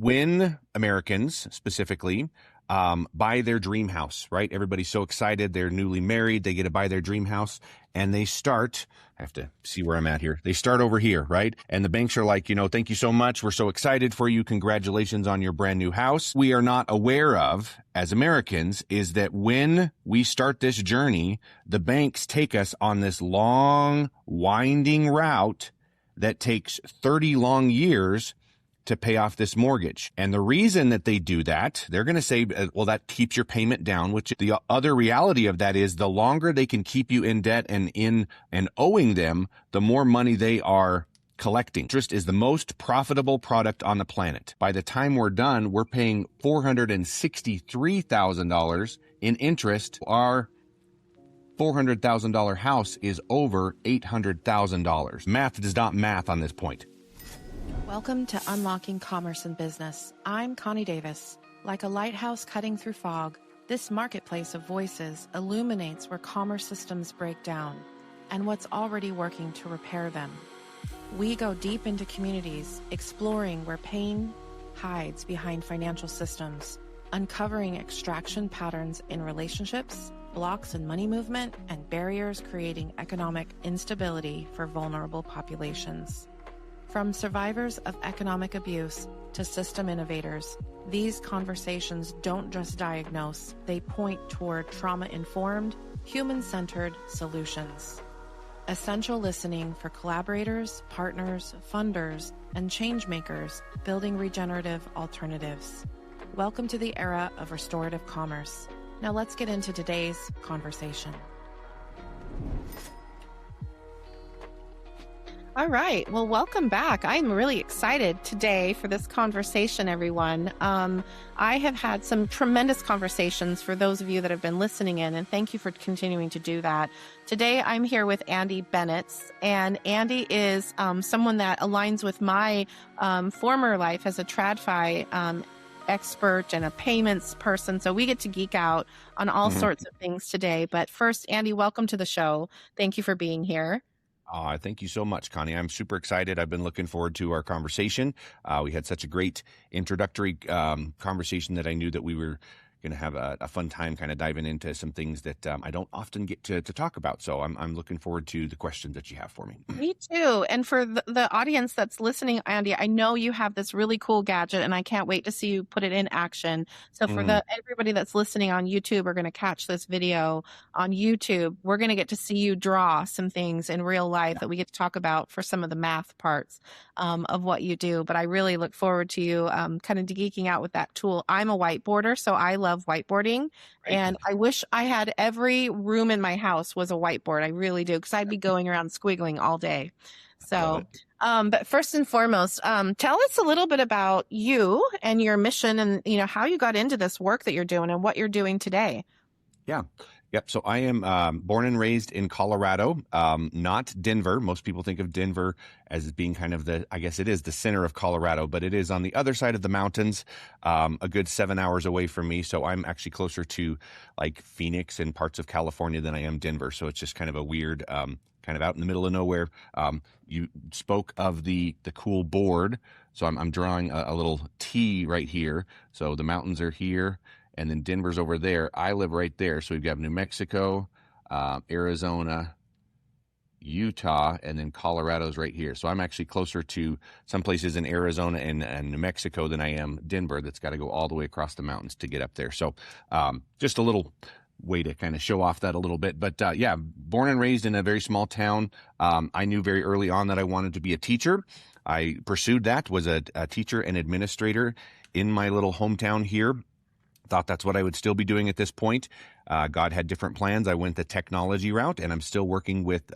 when Americans specifically buy their dream house, right? Everybody's so excited. They're newly married. They get to buy their dream house and they start, I have to see where I'm at here. They start over here, right? And the banks are like, thank you so much. We're so excited for you. Congratulations on your brand new house. We are not aware of, as Americans, is that when we start this journey, the banks take us on this long, winding route that takes 30 long years to pay off this mortgage. And the reason that they do that, they're going to say, well, that keeps your payment down, which the other reality of that is the longer they can keep you in debt and owing them, the more money they are collecting. Interest is the most profitable product on the planet. By the time we're done, we're paying $463,000 in interest. Our $400,000 house is over $800,000. Math does not math on this point. Welcome to Unlocking Commerce and Business. I'm Connie Davis. Like a lighthouse cutting through fog, this marketplace of voices illuminates where commerce systems break down and what's already working to repair them. We go deep into communities, exploring where pain hides behind financial systems, uncovering extraction patterns in relationships, blocks in money movement, and barriers creating economic instability for vulnerable populations. From survivors of economic abuse to system innovators, these conversations don't just diagnose, they point toward trauma-informed, human-centered solutions. Essential listening for collaborators, partners, funders, and change-makers building regenerative alternatives. Welcome to the era of restorative commerce. Now let's get into today's conversation. All right. Well, welcome back. I'm really excited today for this conversation, everyone. I have had some tremendous conversations for those of you that have been listening in, and thank you for continuing to do that. Today, I'm here with Andy Bennetts, and Andy is someone that aligns with my former life as a TradFi expert and a payments person. So we get to geek out on all sorts of things today. But first, Andy, welcome to the show. Thank you for being here. Thank you so much, Connie. I'm super excited. I've been looking forward to our conversation. We had such a great introductory conversation that I knew that we were going to have a fun time kind of diving into some things that I don't often get to talk about. So I'm looking forward to the questions that you have for me. Me too. And for the audience that's listening, Andy, I know you have this really cool gadget and I can't wait to see you put it in action. So for everybody that's listening on YouTube, we're going to catch this video on YouTube. We're going to get to see you draw some things in real life that we get to talk about for some of the math parts of what you do. But I really look forward to you kind of geeking out with that tool. I'm a whiteboarder, so I love whiteboarding. Right. And I wish I had every room in my house was a whiteboard. I really do, because I'd be going around squiggling all day. So, but first and foremost, tell us a little bit about you and your mission and, how you got into this work that you're doing and what you're doing today. Yeah. Yep. So I am born and raised in Colorado, not Denver. Most people think of Denver as being kind of I guess it is the center of Colorado, but it is on the other side of the mountains, a good 7 hours away from me. So I'm actually closer to like Phoenix and parts of California than I am Denver. So it's just kind of a weird, kind of out in the middle of nowhere. You spoke of the cool board. So I'm drawing a little T right here. So the mountains are here. And then Denver's over there. I live right there. So we've got New Mexico, Arizona, Utah, and then Colorado's right here. So I'm actually closer to some places in Arizona and New Mexico than I am Denver. That's got to go all the way across the mountains to get up there. So just a little way to kind of show off that a little bit. But yeah, born and raised in a very small town. I knew very early on that I wanted to be a teacher. I pursued that, was a teacher and administrator in my little hometown here. Thought that's what I would still be doing at this point. God had different plans. I went the technology route, and I'm still working with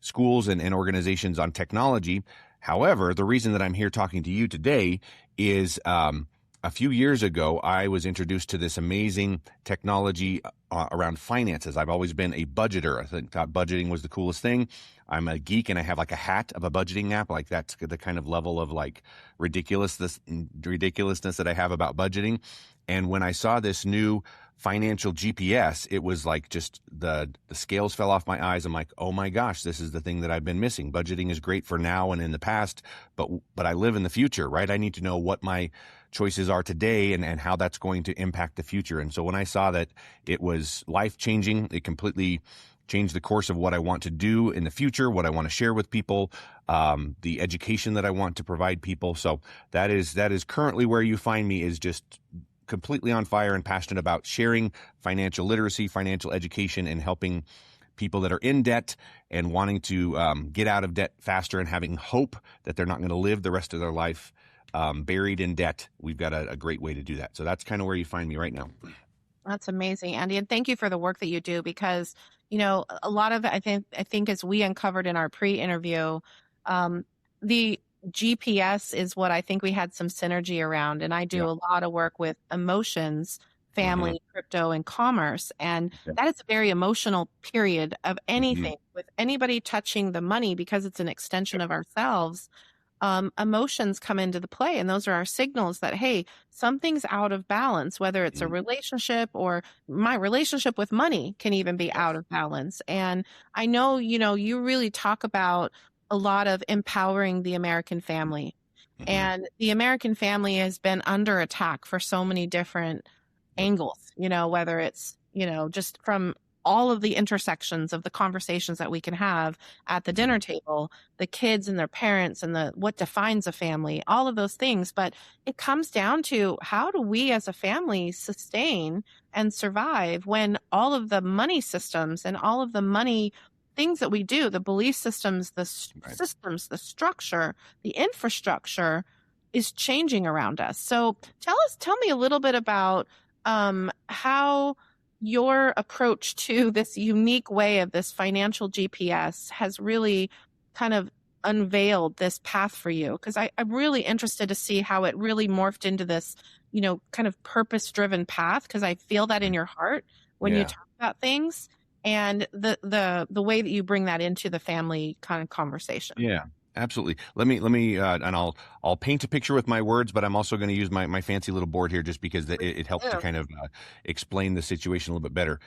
schools and organizations on technology. However, the reason that I'm here talking to you today is a few years ago, I was introduced to this amazing technology around finances. I've always been a budgeter. I thought budgeting was the coolest thing. I'm a geek and I have like a hat of a budgeting app. Like that's the kind of level of like ridiculousness that I have about budgeting. And when I saw this new financial GPS, it was like just the scales fell off my eyes. I'm like, oh my gosh, this is the thing that I've been missing. Budgeting is great for now and in the past, but I live in the future, right? I need to know what my choices are today and how that's going to impact the future. And so when I saw that it was life-changing, it completely changed the course of what I want to do in the future, what I want to share with people, the education that I want to provide people. So that is currently where you find me, is just completely on fire and passionate about sharing financial literacy, financial education, and helping people that are in debt and wanting to get out of debt faster and having hope that they're not going to live the rest of their life buried in debt. We've got a great way to do that. So that's kind of where you find me right now. That's amazing, Andy. And thank you for the work that you do, because, a lot of it, I think as we uncovered in our pre-interview, the GPS is what I think we had some synergy around. And I do a lot of work with emotions, family, crypto, and commerce. And that is a very emotional period of anything with anybody touching the money, because it's an extension of ourselves. Emotions come into the play, and those are our signals that, hey, something's out of balance, whether it's a relationship or my relationship with money can even be out of balance. And I know, you really talk about a lot of empowering the American family. And the American family has been under attack for so many different angles, whether it's, just from all of the intersections of the conversations that we can have at the dinner table, the kids and their parents, and what defines a family, all of those things. But it comes down to, how do we as a family sustain and survive when all of the money systems and all of the money things that we do, the belief systems, the systems, the structure, the infrastructure is changing around us. So tell me a little bit about how your approach to this unique way of this financial GPS has really kind of unveiled this path for you. Because I'm really interested to see how it really morphed into this, kind of purpose-driven path, because I feel that in your heart when you talk about things, and the way that you bring that into the family kind of conversation. Yeah. Absolutely. Let me, and I'll paint a picture with my words, but I'm also going to use my fancy little board here, just because it helps to kind of explain the situation a little bit better.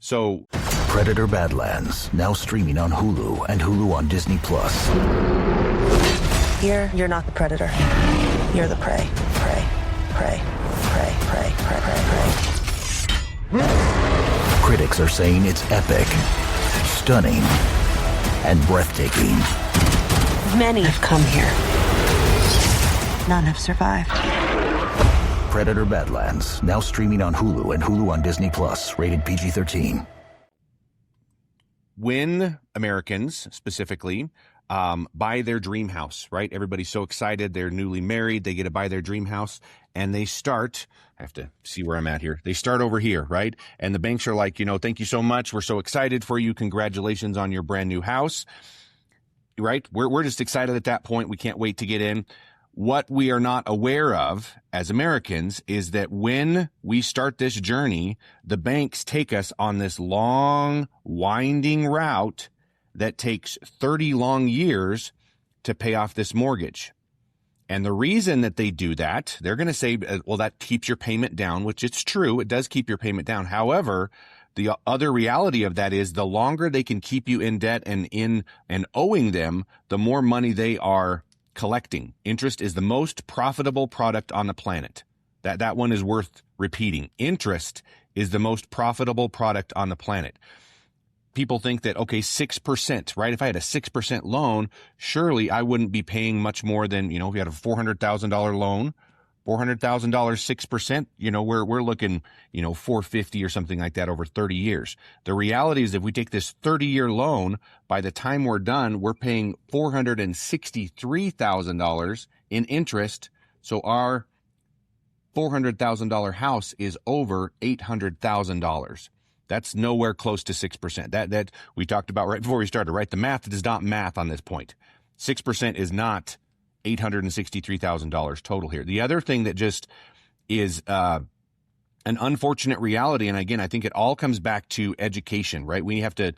So, Predator Badlands, now streaming on Hulu and Hulu on Disney Plus. Here, you're not the predator. You're the prey. Prey. Prey. Prey. Prey. Prey. Prey. Prey. Critics are saying it's epic, stunning, and breathtaking. Many have come here. None have survived. Predator Badlands, now streaming on Hulu and Hulu on Disney Plus, rated PG-13. When Americans specifically buy their dream house, right? Everybody's so excited. They're newly married. They get to buy their dream house, and they start, I have to see where I'm at here. They start over here, right? And the banks are like, thank you so much. We're so excited for you. Congratulations on your brand new house, right? We're just excited at that point. We can't wait to get in. What we are not aware of as Americans is that when we start this journey, the banks take us on this long, winding route that takes 30 long years to pay off this mortgage. And the reason that they do that, they're going to say, well, that keeps your payment down, which it's true. It does keep your payment down. However, the other reality of that is the longer they can keep you in debt and owing them, the more money they are collecting. Interest is the most profitable product on the planet. That one is worth repeating. Interest is the most profitable product on the planet. People think that, okay, 6%, right? If I had a 6% loan, surely I wouldn't be paying much more than, if you had a $400,000 loan, $400,000, 6%, we're looking, $450 or something like that over 30 years. The reality is, if we take this 30-year loan, by the time we're done, we're paying $463,000 in interest. So our $400,000 house is over $800,000. That's nowhere close to 6%. That we talked about right before we started, right? The math does not math on this point. 6% is not $863,000 total here. The other thing that just is an unfortunate reality, and again, I think it all comes back to education, right? We have to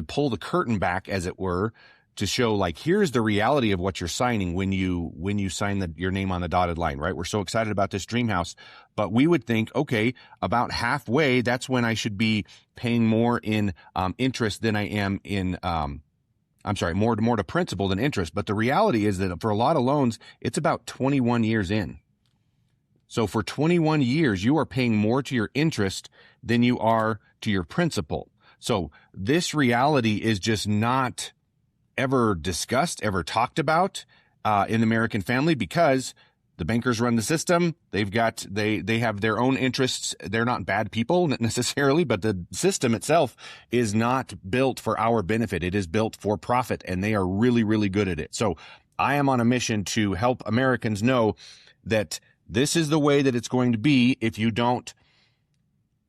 pull the curtain back, as it were, to show like, here's the reality of what you're signing when you sign your name on the dotted line, right? We're so excited about this dream house, but we would think, okay, about halfway, that's when I should be paying more in interest than I am in, more to principal than interest. But the reality is that for a lot of loans, it's about 21 years in. So for 21 years, you are paying more to your interest than you are to your principal. So this reality is just not ever discussed, ever talked about in the American family, because the bankers run the system. They have their own interests. They're not bad people necessarily, but the system itself is not built for our benefit. It is built for profit, and they are really, really good at it. So I am on a mission to help Americans know that this is the way that it's going to be if you don't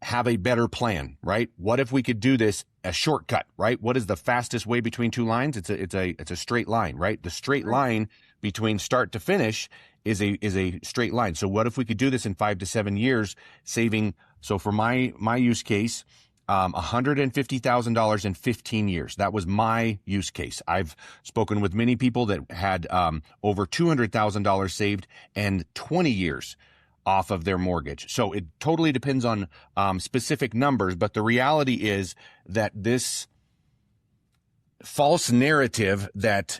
have a better plan, right? What if we could do this a shortcut, right? What is the fastest way between two lines? It's a straight line, right? The straight line between start to finish is a straight line. So what if we could do this in 5 to 7 years, saving? So for my use case, $150,000 in 15 years. That was my use case. I've spoken with many people that had over $200,000 saved and 20 years off of their mortgage. So it totally depends on specific numbers, but the reality is that this false narrative that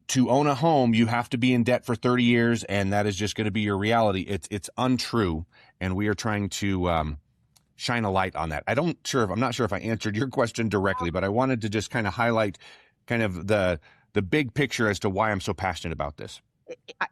to own a home, you have to be in debt for 30 years and that is just going to be your reality. It's untrue. And we are trying to shine a light on that. I'm not sure if I answered your question directly, but I wanted to just kind of highlight kind of the big picture as to why I'm so passionate about this.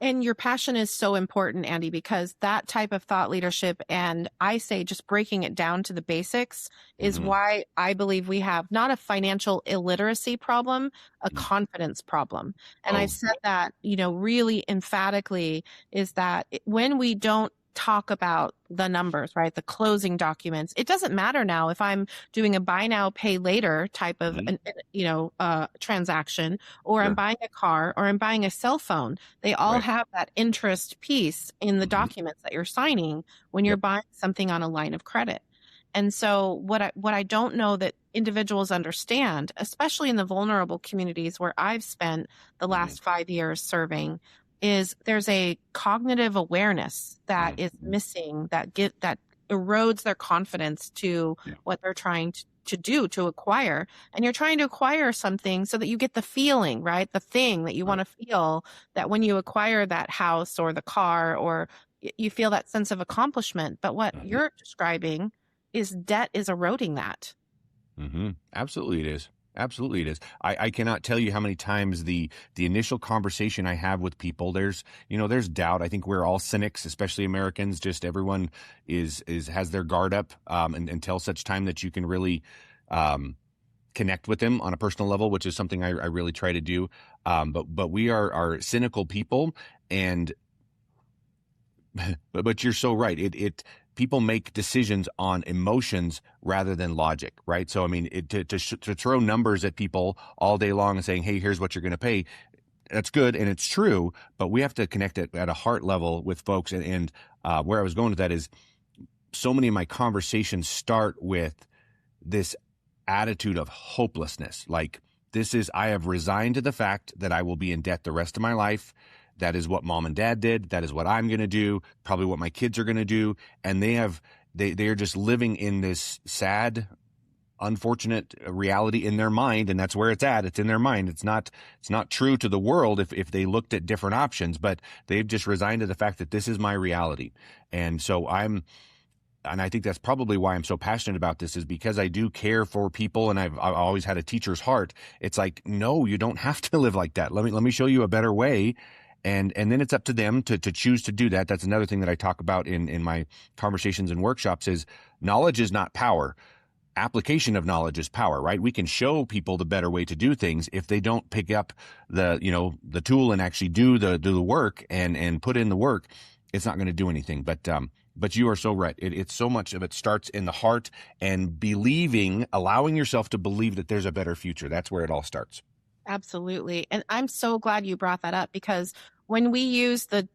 And your passion is so important, Andy, because that type of thought leadership, and I say just breaking it down to the basics, is why I believe we have not a financial illiteracy problem, a confidence problem. And I've said that, really emphatically, is that when we don't talk about the numbers, right? The closing documents. It doesn't matter now if I'm doing a buy now, pay later type of, transaction, or I'm buying a car, or I'm buying a cell phone. They all have that interest piece in the documents that you're signing when you're buying something on a line of credit. And so what I don't know that individuals understand, especially in the vulnerable communities where I've spent the last 5 years serving, is there's a cognitive awareness that is missing, that erodes their confidence to what they're trying to do, to acquire. And you're trying to acquire something so that you get the feeling, right? The thing that you want to feel, that when you acquire that house or the car, or you feel that sense of accomplishment. But what you're describing is debt is eroding that. Absolutely it is. Absolutely it is. I cannot tell you how many times the initial conversation I have with people, there's doubt. I think we're all cynics, especially Americans. Just everyone has their guard up until such time that you can really connect with them on a personal level, which is something I really try to do. But we are cynical people, and but you're so right. People make decisions on emotions rather than logic, right? So, I mean, to throw numbers at people all day long and saying, hey, here's what you're going to pay, that's good and it's true, but we have to connect it at a heart level with folks. And where I was going with that is so many of my conversations start with this attitude of hopelessness. Like, I have resigned to the fact that I will be in debt the rest of my life. That is what mom and dad did. That is what I'm going to do. Probably what my kids are going to do. And they are just living in this sad, unfortunate reality in their mind. And that's where it's at. It's in their mind. It's not true to the world if they looked at different options, but they've just resigned to the fact that this is my reality. And so and I think that's probably why I'm so passionate about this, is because I do care for people, and I've always had a teacher's heart. It's like, no, you don't have to live like that. Let me show you a better way. And then it's up to them to choose to do that. That's another thing that I talk about in my conversations and workshops is knowledge is not power. Application of knowledge is power, right? We can show people the better way to do things. If they don't pick up the tool and actually do the work and put in the work, it's not going to do anything. But you are so right. It's so much of it starts in the heart and allowing yourself to believe that there's a better future. That's where it all starts. Absolutely. And I'm so glad you brought that up, because when we use the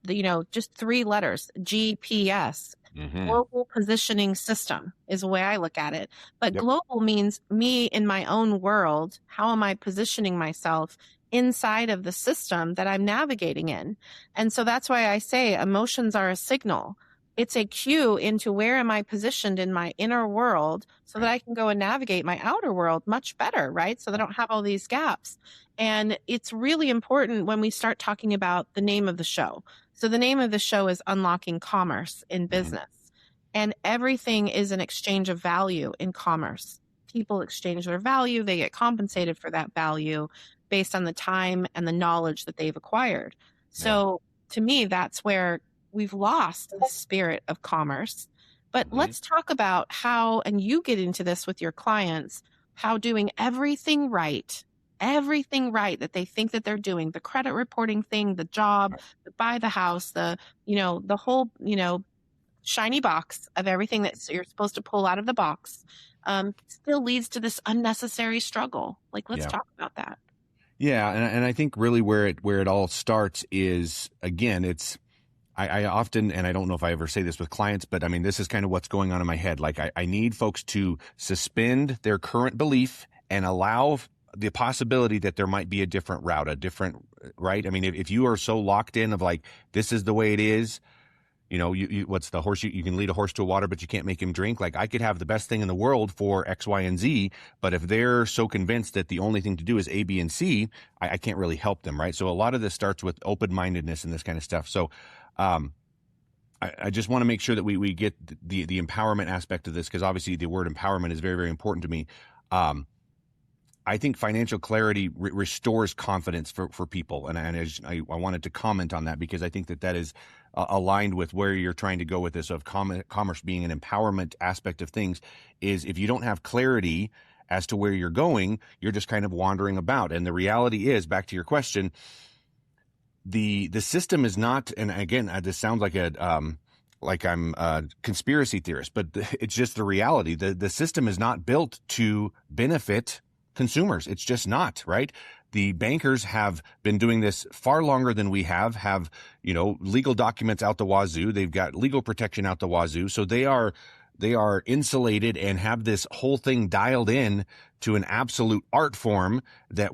just 3 letters, GPS, global positioning system is the way I look at it. But global means me in my own world. How am I positioning myself inside of the system that I'm navigating in. And so that's why I say emotions are a signal. It's a cue into where am I positioned in my inner world so that I can go and navigate my outer world much better, right? So that I don't have all these gaps. And it's really important when we start talking about the name of the show. So the name of the show is Unlocking Commerce in Business. And everything is an exchange of value in commerce. People exchange their value. They get compensated for that value based on the time and the knowledge that they've acquired. So to me, that's where we've lost the spirit of commerce. But let's talk about how, and you get into this with your clients, how doing everything right that they think that they're doing, the credit reporting thing, the job, the buy the house, the whole, shiny box of everything that you're supposed to pull out of the box, still leads to this unnecessary struggle. Like, let's talk about that. Yeah. And I think really where it all starts is, again, it's, I often, and I don't know if I ever say this with clients, but I mean, this is kind of what's going on in my head. Like I need folks to suspend their current belief and allow the possibility that there might be a different route, right? I mean, if you are so locked in of like, this is the way it is, you what's the horse? You can lead a horse to water, but you can't make him drink. Like I could have the best thing in the world for X, Y, and Z, but if they're so convinced that the only thing to do is A, B, and C, I can't really help them, right? So a lot of this starts with open-mindedness and this kind of stuff. So I just want to make sure that we get the empowerment aspect of this, because obviously the word empowerment is very, very important to me. I think financial clarity restores confidence for people. And I wanted to comment on that because I think that is aligned with where you're trying to go with this of commerce being an empowerment aspect of things. Is if you don't have clarity as to where you're going, you're just kind of wandering about. And the reality is, back to your question, the system is not, and again, this sounds like I'm a conspiracy theorist, but it's just the reality. The system is not built to benefit consumers. It's just not, right? The bankers have been doing this far longer than we have, legal documents out the wazoo. They've got legal protection out the wazoo. So they are insulated and have this whole thing dialed in to an absolute art form that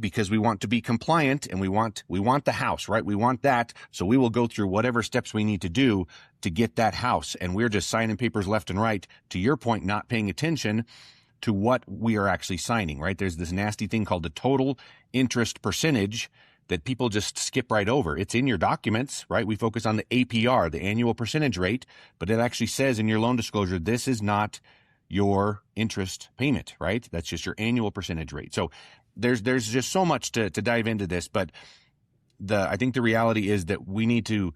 because we want to be compliant and we want the house, right? We want that. So we will go through whatever steps we need to do to get that house. And we're just signing papers left and right, to your point, not paying attention to what we are actually signing, right? There's this nasty thing called the total interest percentage that people just skip right over. It's in your documents, right? We focus on the APR, the annual percentage rate, but it actually says in your loan disclosure, this is not your interest payment, right? That's just your annual percentage rate. So there's just so much to dive into this, but I think the reality is that we need to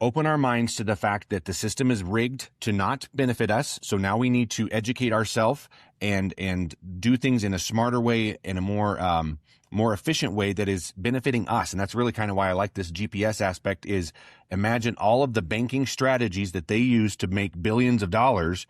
open our minds to the fact that the system is rigged to not benefit us. So now we need to educate ourselves and do things in a smarter way, in a more efficient way that is benefiting us. And that's really kind of why I like this GPS aspect. Is imagine all of the banking strategies that they use to make billions of dollars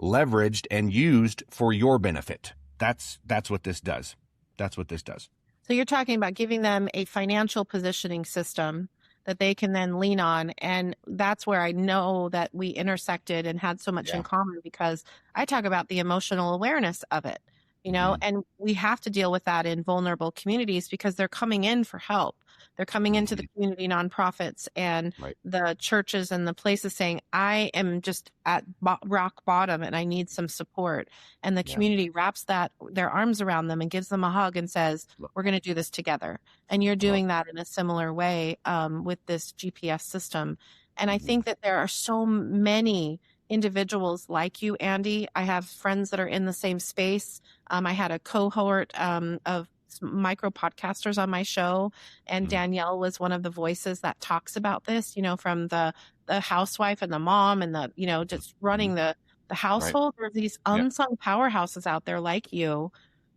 leveraged and used for your benefit. That's what this does. That's what this does. So you're talking about giving them a financial positioning system that they can then lean on. And that's where I know that we intersected and had so much in common, because I talk about the emotional awareness of it, and we have to deal with that in vulnerable communities because they're coming in for help. They're coming into the community nonprofits and the churches and the places saying, I am just at rock bottom and I need some support. And the community wraps their arms around them and gives them a hug and says, we're going to do this together. And you're doing that in a similar way with this GPS system. And I think that there are so many individuals like you, Andy. I have friends that are in the same space. I had a cohort of micro podcasters on my show, and Danielle was one of the voices that talks about this, from the housewife and the mom and the, just running the household. There's these unsung powerhouses out there like you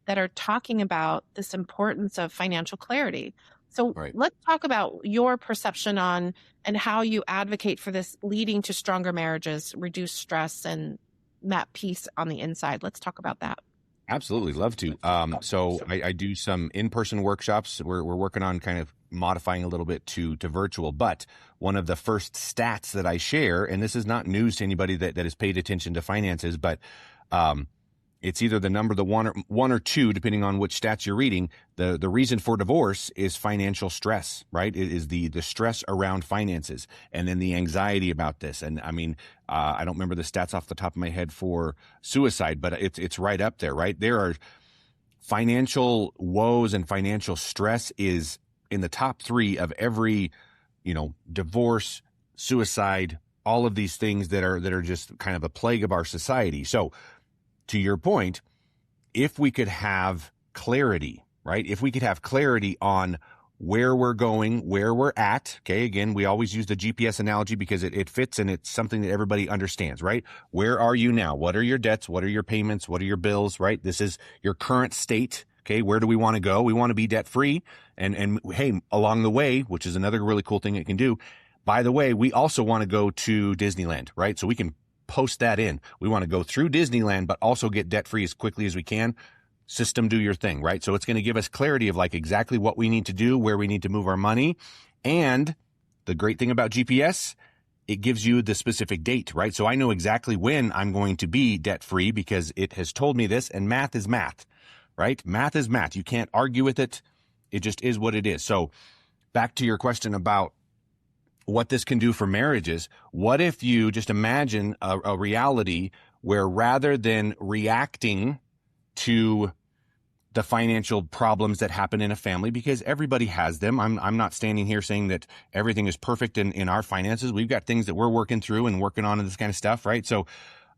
that are talking about this importance of financial clarity. So let's talk about your perception on and how you advocate for this leading to stronger marriages, reduce stress, and that peace on the inside. Let's talk about that. Absolutely. Love to. So I do some in-person workshops. We're working on kind of modifying a little bit to virtual, but one of the first stats that I share, and this is not news to anybody that has paid attention to finances, but it's either the number, the one or two, depending on which stats you're reading. The reason for divorce is financial stress, right? It is the stress around finances, and then the anxiety about this. And I mean, I don't remember the stats off the top of my head for suicide, but it's right up there, right? There are financial woes and financial stress is in the top 3 of every, divorce, suicide, all of these things that are just kind of a plague of our society. So to your point, if we could have clarity, right? If we could have clarity on where we're going, where we're at. Okay. Again, we always use the GPS analogy because it fits and it's something that everybody understands, right? Where are you now? What are your debts? What are your payments? What are your bills, right? This is your current state. Okay. Where do we want to go? We want to be debt free. And hey, along the way, which is another really cool thing it can do. By the way, we also want to go to Disneyland, right? So we can post that in. We want to go through Disneyland, but also get debt free as quickly as we can. System, do your thing, right? So it's going to give us clarity of like exactly what we need to do, where we need to move our money. And the great thing about GPS, it gives you the specific date, right? So I know exactly when I'm going to be debt free because it has told me this, and math is math, right? Math is math. You can't argue with it. It just is what it is. So back to your question about what this can do for marriages. What if you just imagine a reality where rather than reacting to the financial problems that happen in a family, because everybody has them. I'm not standing here saying that everything is perfect in our finances. We've got things that we're working through and working on and this kind of stuff, right? So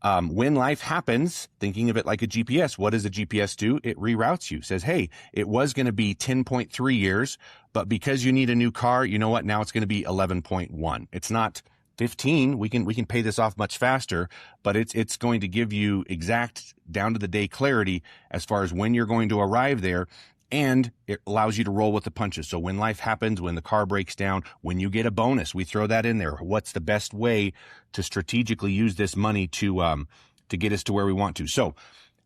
when life happens, thinking of it like a GPS, what does a GPS do? It reroutes you, says, hey, it was going to be 10.3 years, but because you need a new car, you know what? Now it's going to be 11.1. It's not 15. We can pay this off much faster, but it's going to give you exact down to the day clarity as far as when you're going to arrive there. And it allows you to roll with the punches. So when life happens, when the car breaks down, when you get a bonus, we throw that in there. What's the best way to strategically use this money to get us to where we want to? So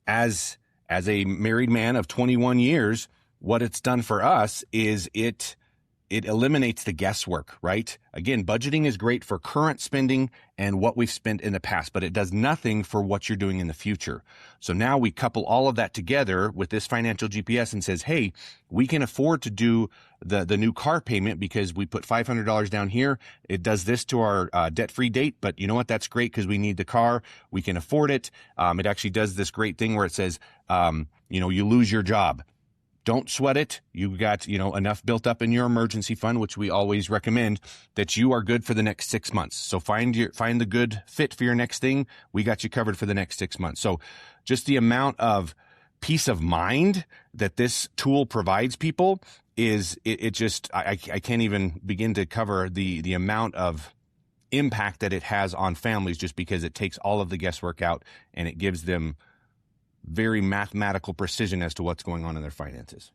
as a married man of 21 years, what it's done for us is it eliminates the guesswork, right? Again, budgeting is great for current spending and what we've spent in the past, but it does nothing for what you're doing in the future. So now we couple all of that together with this financial GPS and says, hey, we can afford to do the new car payment because we put $500 down here. It does this to our debt-free date, but you know what? That's great because we need the car. We can afford it. It actually does this great thing where it says, you lose your job. Don't sweat it. You've got, enough built up in your emergency fund, which we always recommend, that you are good for the next 6 months. So find the good fit for your next thing. We got you covered for the next 6 months. So just the amount of peace of mind that this tool provides people is I can't even begin to cover the amount of impact that it has on families just because it takes all of the guesswork out and it gives them very mathematical precision as to what's going on in their finances.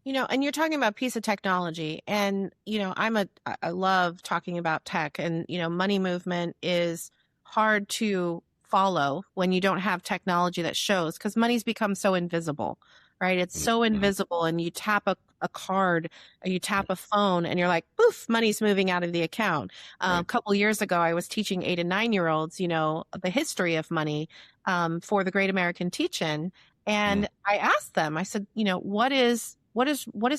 And you're talking about piece of technology, and I love talking about tech, and money movement is hard to follow when you don't have technology that shows, because money's become so invisible, right? It's so invisible, and you tap a card or you tap a phone and you're like, poof, money's moving out of the account. A couple of years ago, I was teaching 8 and 9-year-olds, the history of money for the Great American Teach-In. And I asked them, I said, what is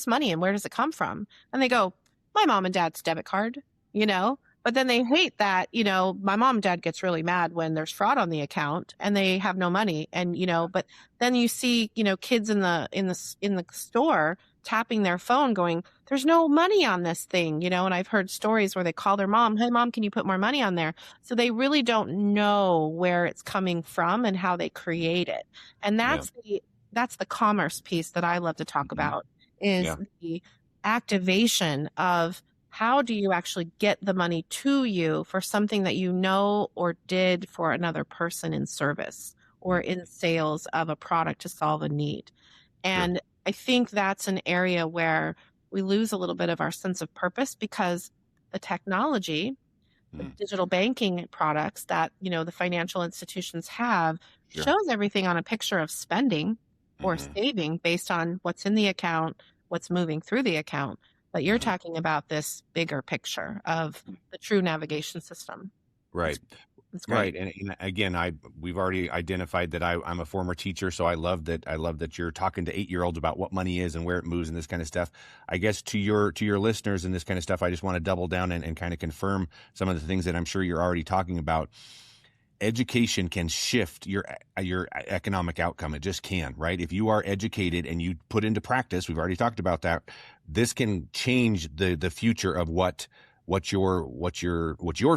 money and where does it come from? And they go, my mom and dad's debit card, but then they hate that, my mom and dad gets really mad when there's fraud on the account and they have no money. And, but then you see, kids in the store tapping their phone going, there's no money on this thing, and I've heard stories where they call their mom, hey mom, can you put more money on there? So they really don't know where it's coming from and how they create it. And that's the commerce piece that I love to talk about is the activation of how do you actually get the money to you for something that you know or did for another person in service or in sales of a product to solve a need. And I think that's an area where we lose a little bit of our sense of purpose because the technology, the digital banking products that, the financial institutions have shows everything on a picture of spending or saving based on what's in the account, what's moving through the account. But you're talking about this bigger picture of the true navigation system. Right. That's Right. great. And again, we've already identified that I'm a former teacher. So I love that you're talking to 8-year-olds about what money is and where it moves and this kind of stuff. I guess to your listeners and this kind of stuff, I just want to double down and kind of confirm some of the things that I'm sure you're already talking about. Education can shift your economic outcome. It just can, right? If you are educated and you put into practice, we've already talked about that. This can change the future of what your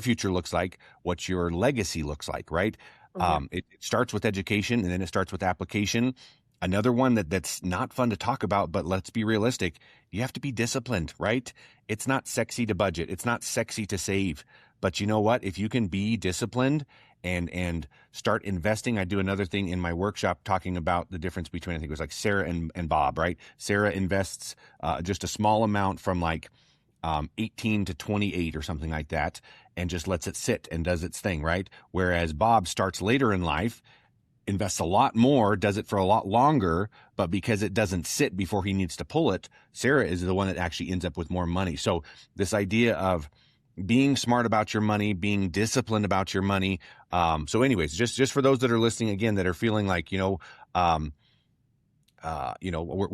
future looks like, what your legacy looks like, right? Mhm. It starts with education and then it starts with application. Another one that's not fun to talk about, but let's be realistic. You have to be disciplined, right? It's not sexy to budget. It's not sexy to save. But you know what? If you can be disciplined and start investing. I do another thing in my workshop talking about the difference between, I think it was like Sarah and Bob, right? Sarah invests just a small amount from like 18 to 28 or something like that, and just lets it sit and does its thing, right? Whereas Bob starts later in life, invests a lot more, does it for a lot longer, but because it doesn't sit before he needs to pull it, Sarah is the one that actually ends up with more money. So this idea of being smart about your money, being disciplined about your money. So anyways, just for those that are listening again, that are feeling like, we're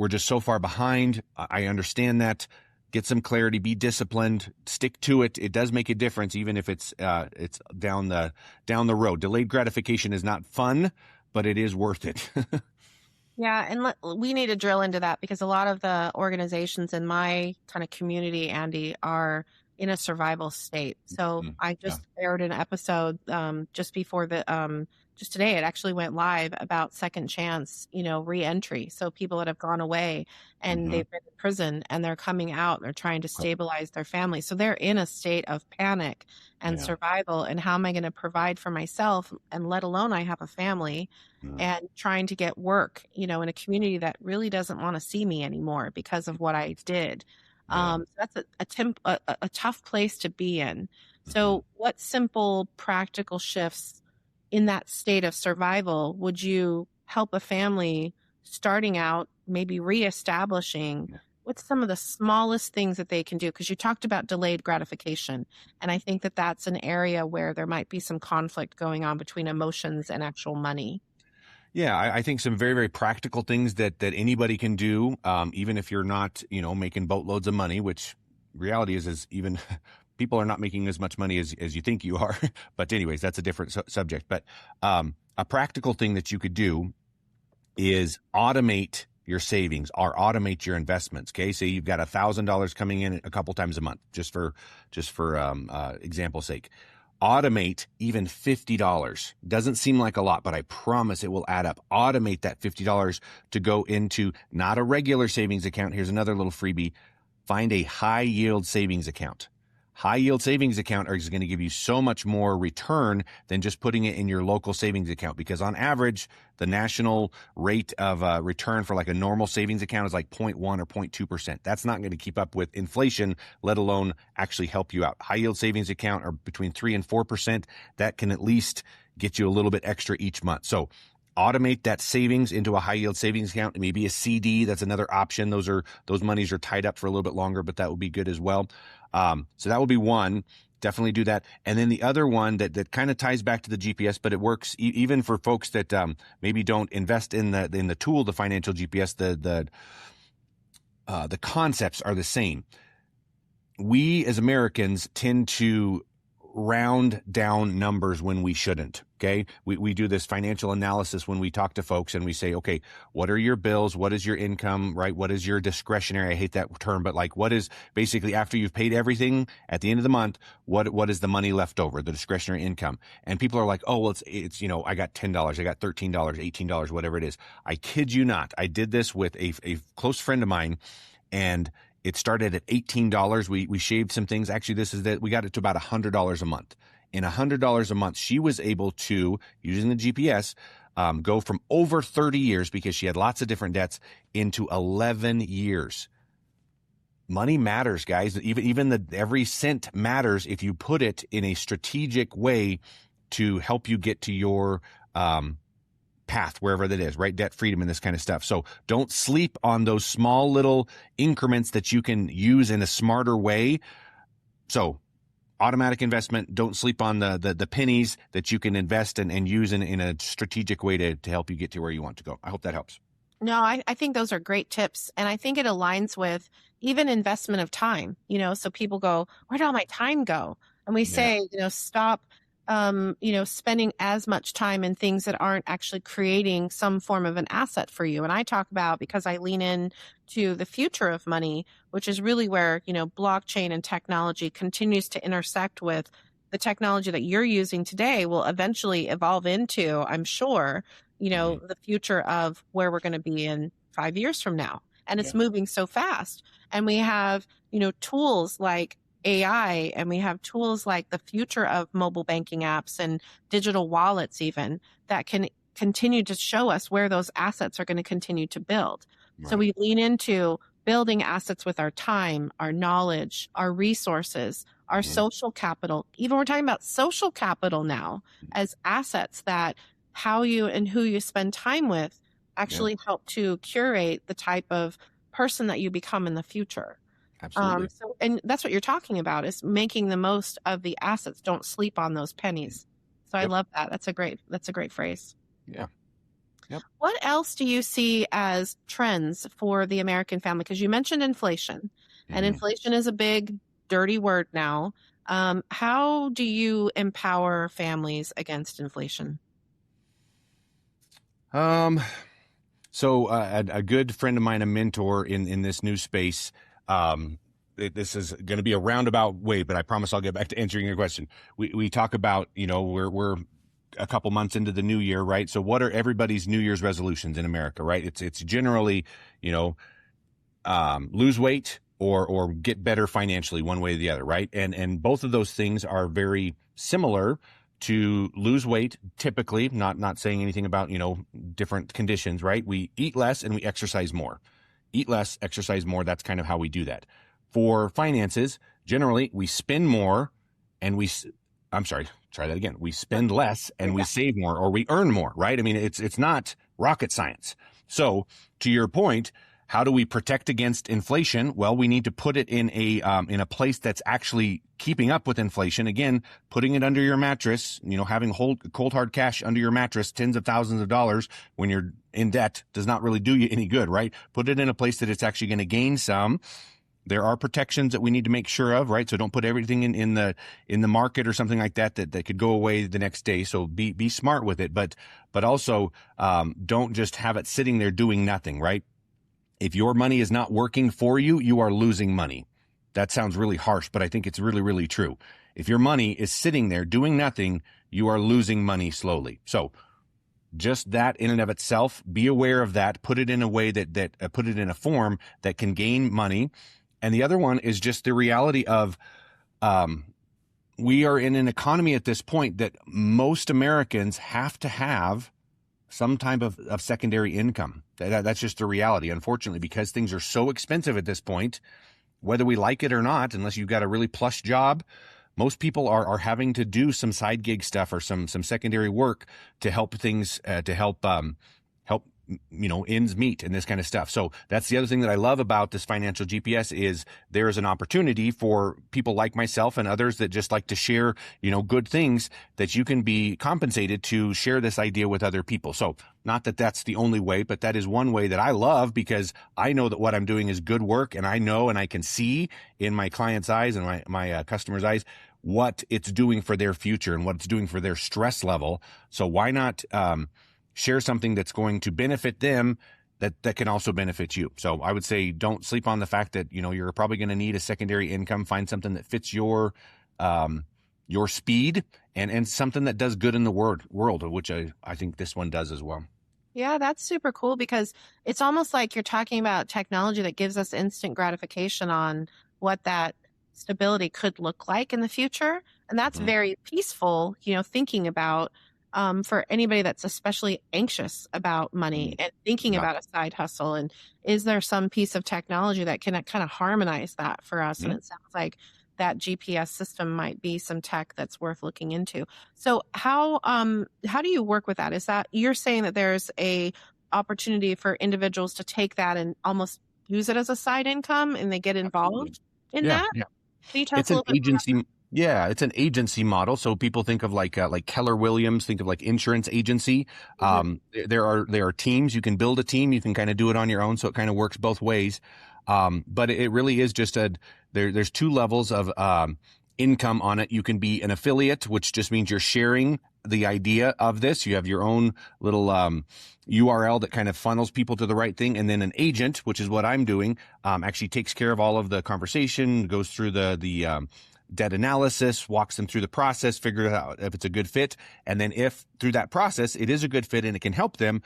just so far behind. I understand that. Get some clarity, be disciplined, stick to it. It does make a difference, even if it's down the road. Delayed gratification is not fun, but it is worth it. Yeah, and we need to drill into that because a lot of the organizations in my kind of community, Andy, are in a survival state. So I just aired an episode just before just today, it actually went live about second chance, reentry. So people that have gone away and they've been in prison and they're coming out, they're trying to stabilize their family. So they're in a state of panic and survival. And how am I going to provide for myself? And let alone I have a family and trying to get work, in a community that really doesn't want to see me anymore because of what I did. So that's a tough place to be in. So what simple practical shifts in that state of survival would you help a family starting out, maybe reestablishing? What's some of the smallest things that they can do? Because you talked about delayed gratification. And I think that that's an area where there might be some conflict going on between emotions and actual money. Yeah, I think some very, very practical things that anybody can do, even if you're not, making boatloads of money, which reality is even people are not making as much money as you think you are. But anyways, that's a different subject. But a practical thing that you could do is automate your savings or automate your investments. Okay, so you've got $1,000 coming in a couple times a month, just for example's sake. Automate even $50. Doesn't seem like a lot, but I promise it will add up. Automate that $50 to go into not a regular savings account. Here's another little freebie. Find a high yield savings account. High yield savings account is going to give you so much more return than just putting it in your local savings account, because on average, the national rate of return for like a normal savings account is like 0.1 or 0.2%. That's not going to keep up with inflation, let alone actually help you out. High yield savings account are between 3 and 4%. That can at least get you a little bit extra each month. So automate that savings into a high yield savings account. Maybe a CD. That's another option. Those monies are tied up for a little bit longer, but that would be good as well. So that would be one. Definitely do that. And then the other one that kind of ties back to the GPS, but it works even for folks that maybe don't invest in the tool, the financial GPS. The concepts are the same. We as Americans tend to round down numbers when we shouldn't. Okay. We do this financial analysis when we talk to folks and we say, okay, what are your bills? What is your income, right? What is your discretionary? I hate that term, but like what is basically after you've paid everything at the end of the month, what is the money left over, the discretionary income? And people are like, oh, well, it's, I got $10, I got $13, $18, whatever it is. I kid you not. I did this with a close friend of mine, and it started at $18. We shaved some things. Actually, we got it to about $100 a month. In $100 a month, she was able to, using the GPS, go from over 30 years, because she had lots of different debts, into 11 years. Money matters, guys. Even every cent matters if you put it in a strategic way to help you get to your path, wherever that is, right? Debt freedom and this kind of stuff. So don't sleep on those small little increments that you can use in a smarter way. So automatic investment. Don't sleep on the pennies that you can invest and use in a strategic way to help you get to where you want to go. I hope that helps. No, I think those are great tips. And I think it aligns with even investment of time, so people go, where did all my time go? And we say, stop, spending as much time in things that aren't actually creating some form of an asset for you. And I talk about, because I lean in to the future of money, which is really where, blockchain and technology continues to intersect with the technology that you're using today will eventually evolve into, I'm sure, the future of where we're going to be in 5 years from now. And it's moving so fast. And we have, tools like AI, and we have tools like the future of mobile banking apps and digital wallets even that can continue to show us where those assets are going to continue to build. Right. So we lean into building assets with our time, our knowledge, our resources, our social capital. Even we're talking about social capital now as assets that how you and who you spend time with actually help to curate the type of person that you become in the future. Absolutely. And that's what you're talking about, is making the most of the assets. Don't sleep on those pennies. So I love that. That's a great phrase. Yeah. Yep. What else do you see as trends for the American family? Because you mentioned inflation, and inflation is a big, dirty word now. How do you empower families against inflation? So a good friend of mine, a mentor in this new space, this is going to be a roundabout way, but I promise I'll get back to answering your question. We talk about, we're a couple months into the new year, right? So what are everybody's New Year's resolutions in America, right? It's generally, lose weight or get better financially, one way or the other, right? And both of those things are very similar. To lose weight, typically, not saying anything about, different conditions, right? We eat less and we exercise more. Eat less, exercise more. That's kind of how we do that. For finances, generally, we spend more and we spend less and we save more, or we earn more, right? I mean, it's not rocket science. So to your point, how do we protect against inflation? Well, we need to put it in a place that's actually keeping up with inflation. Again, putting it under your mattress, having cold hard cash under your mattress, tens of thousands of dollars when you're in debt does not really do you any good, right? Put it in a place that it's actually going to gain some. There are protections that we need to make sure of, right? So don't put everything in the market or something like that could go away the next day. So be smart with it, but also don't just have it sitting there doing nothing, right? If your money is not working for you, you are losing money. That sounds really harsh, but I think it's really, really true. If your money is sitting there doing nothing, you are losing money slowly. So just that in and of itself, be aware of that, put it in a way that put it in a form that can gain money. And the other one is just the reality of, we are in an economy at this point that most Americans have to have some type of secondary income. That's just the reality, unfortunately, because things are so expensive at this point, whether we like it or not, unless you've got a really plush job, most people are having to do some side gig stuff or some secondary work to help things, help ends meet and this kind of stuff. So that's the other thing that I love about this financial GPS is there is an opportunity for people like myself and others that just like to share, good things, that you can be compensated to share this idea with other people. So not that that's the only way, but that is one way that I love, because I know that what I'm doing is good work, and I know and I can see in my clients' eyes and my customers' eyes what it's doing for their future and what it's doing for their stress level. So why not share something that's going to benefit them that can also benefit you. So I would say don't sleep on the fact that, you're probably going to need a secondary income. Find something that fits your speed and something that does good in the world, which I think this one does as well. Yeah, that's super cool, because it's almost like you're talking about technology that gives us instant gratification on what that stability could look like in the future. And that's very peaceful, thinking about for anybody that's especially anxious about money and thinking about a side hustle. And is there some piece of technology that can kind of harmonize that for us? And it sounds like that GPS system might be some tech that's worth looking into. So how do you work with that? Is that you're saying that there's a opportunity for individuals to take that and almost use it as a side income and they get involved in that? Yeah. Can you talk It's a an little bit agency. Yeah, it's an agency model. So people think of like Keller Williams, think of like insurance agency. There are teams. You can build a team. You can kind of do it on your own. So it kind of works both ways. But it really is just there's two levels of income on it. You can be an affiliate, which just means you're sharing the idea of this. You have your own little URL that kind of funnels people to the right thing. And then an agent, which is what I'm doing, actually takes care of all of the conversation, goes through the debt analysis, walks them through the process, figure out if it's a good fit. And then if through that process, it is a good fit and it can help them,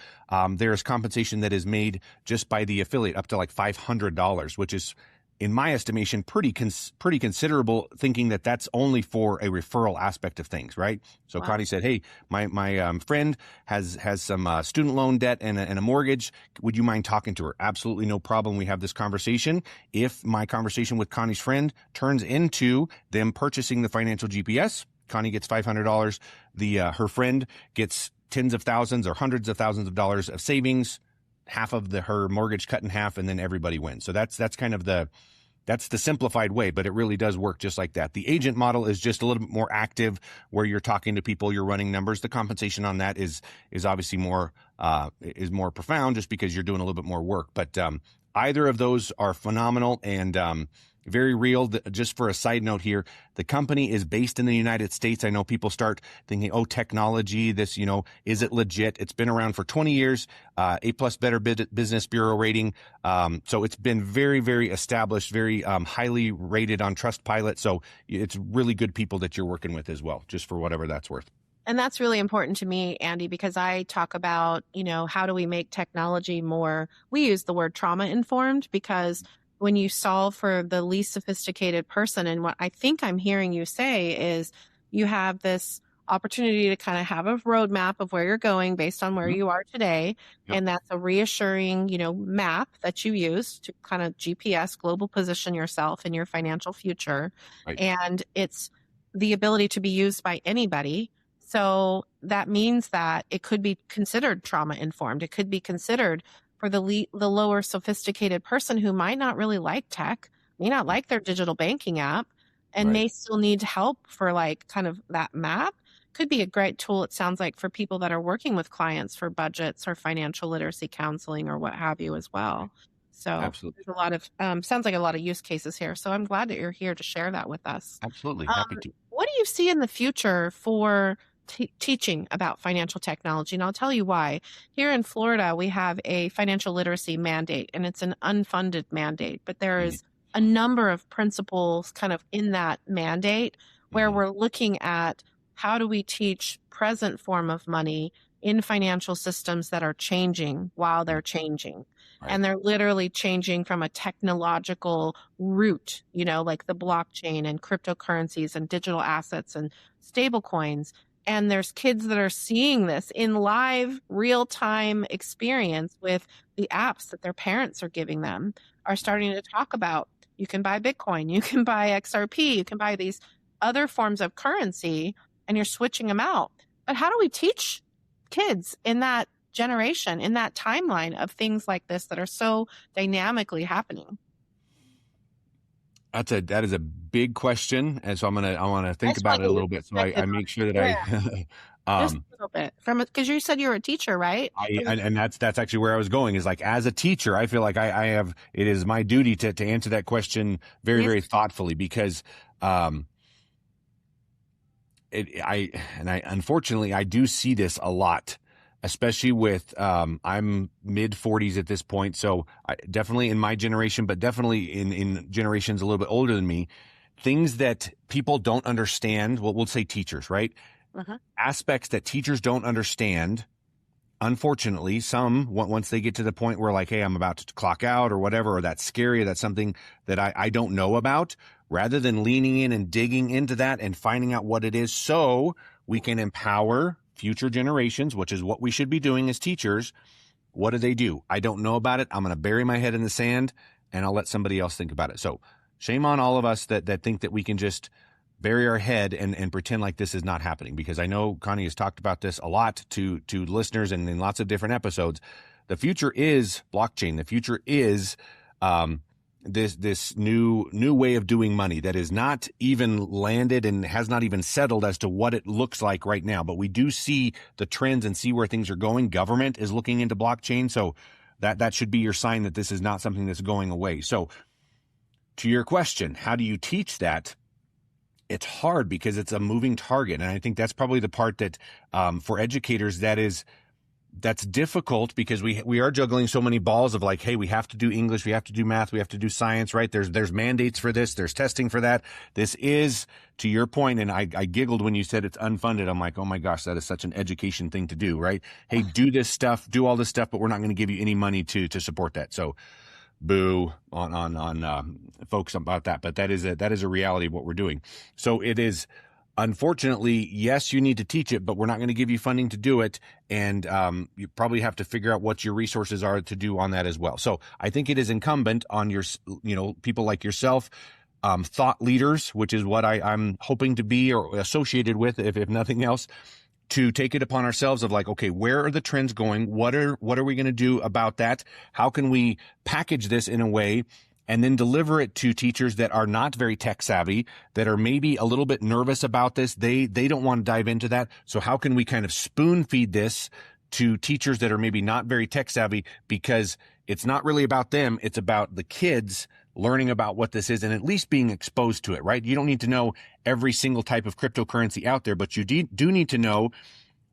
there's compensation that is made just by the affiliate up to like $500, which is, in my estimation, pretty considerable, thinking that that's only for a referral aspect of things, right? So wow. Connie said, hey, my friend has some student loan debt and a mortgage. Would you mind talking to her? Absolutely no problem. We have this conversation. If my conversation with Connie's friend turns into them purchasing the financial GPS, Connie gets $500. Her friend gets tens of thousands or hundreds of thousands of dollars of savings, half of her mortgage cut in half, and then everybody wins. So that's kind of that's the simplified way, but it really does work just like that. The agent model is just a little bit more active, where you're talking to people, you're running numbers. The compensation on that is obviously more profound, just because you're doing a little bit more work. But either of those are phenomenal and very real. Just for a side note here, the company is based in the United States. I know people start thinking, oh, technology, this, is it legit? It's been around for 20 years, A+ Better Business Bureau rating. So it's been very, very established, very highly rated on Trustpilot. So it's really good people that you're working with as well, just for whatever that's worth. And that's really important to me, Andy, because I talk about, how do we make technology more, we use the word trauma informed, because when you solve for the least sophisticated person, and what I think I'm hearing you say is you have this opportunity to kind of have a roadmap of where you're going based on where you are today. Yep. And that's a reassuring, map that you use to kind of GPS global position yourself in your financial future. Right. And it's the ability to be used by anybody. So that means that it could be considered trauma informed. It could be considered for the lower sophisticated person who might not really like tech, may not like their digital banking app, and may still need help for like kind of that map. Could be a great tool, it sounds like, for people that are working with clients for budgets or financial literacy counseling or what have you as well. So absolutely. There's a lot of, sounds like a lot of use cases here. So I'm glad that you're here to share that with us. Absolutely. Happy to. What do you see in the future for teaching about financial technology? And I'll tell you why. Here in Florida, we have a financial literacy mandate, and it's an unfunded mandate, but there is a number of principles kind of in that mandate where we're looking at how do we teach present form of money in financial systems that are changing while they're changing. Right. And they're literally changing from a technological route, like the blockchain and cryptocurrencies and digital assets and stable coins. And there's kids that are seeing this in live, real-time experience with the apps that their parents are giving them, are starting to talk about, you can buy Bitcoin, you can buy XRP, you can buy these other forms of currency, and you're switching them out. But how do we teach kids in that generation, in that timeline of things like this that are so dynamically happening? That is a big question, and so I want to think about it a little bit. So I make sure that I just a little bit because you said you were a teacher, right? And that's actually where I was going. Is like, as a teacher, I feel like I have, it is my duty to answer that question very, very thoughtfully, because unfortunately I do see this a lot. Especially with, I'm mid 40s at this point. So definitely in my generation, but definitely in generations a little bit older than me, things that people don't understand. Well, we'll say teachers, right? Aspects that teachers don't understand. Unfortunately, once they get to the point where like, hey, I'm about to clock out or whatever, or that's scary, or that's something that I don't know about, rather than leaning in and digging into that and finding out what it is so we can empower future generations, which is what we should be doing as teachers. What do? I don't know about it. I'm going to bury my head in the sand and I'll let somebody else think about it. So shame on all of us that think that we can just bury our head and pretend like this is not happening, because I know Connie has talked about this a lot to listeners and in lots of different episodes. The future is blockchain. The future is this new way of doing money that is not even landed and has not even settled as to what it looks like right now. But we do see the trends and see where things are going. Government is looking into blockchain. So that should be your sign that this is not something that's going away. So to your question, how do you teach that? It's hard because it's a moving target. And I think that's probably the part that for educators, that's difficult, because we are juggling so many balls of like, hey, we have to do English, we have to do math, we have to do science, right? There's mandates for this, there's testing for that. This is, to your point, and I giggled when you said it's unfunded. I'm like, oh my gosh, that is such an education thing to do, right? Hey, do this stuff, do all this stuff, but we're not going to give you any money to support that. So boo on folks about that. But that is a reality of what we're doing. So it is, unfortunately, yes, you need to teach it, but we're not going to give you funding to do it. And you probably have to figure out what your resources are to do on that as well. So I think it is incumbent on your, people like yourself, thought leaders, which is what I'm hoping to be or associated with, if nothing else, to take it upon ourselves of like, okay, where are the trends going? What are we going to do about that? How can we package this in a way and then deliver it to teachers that are not very tech savvy, that are maybe a little bit nervous about this? They don't want to dive into that. So how can we kind of spoon feed this to teachers that are maybe not very tech savvy? Because it's not really about them. It's about the kids learning about what this is and at least being exposed to it, right? You don't need to know every single type of cryptocurrency out there, but you do need to know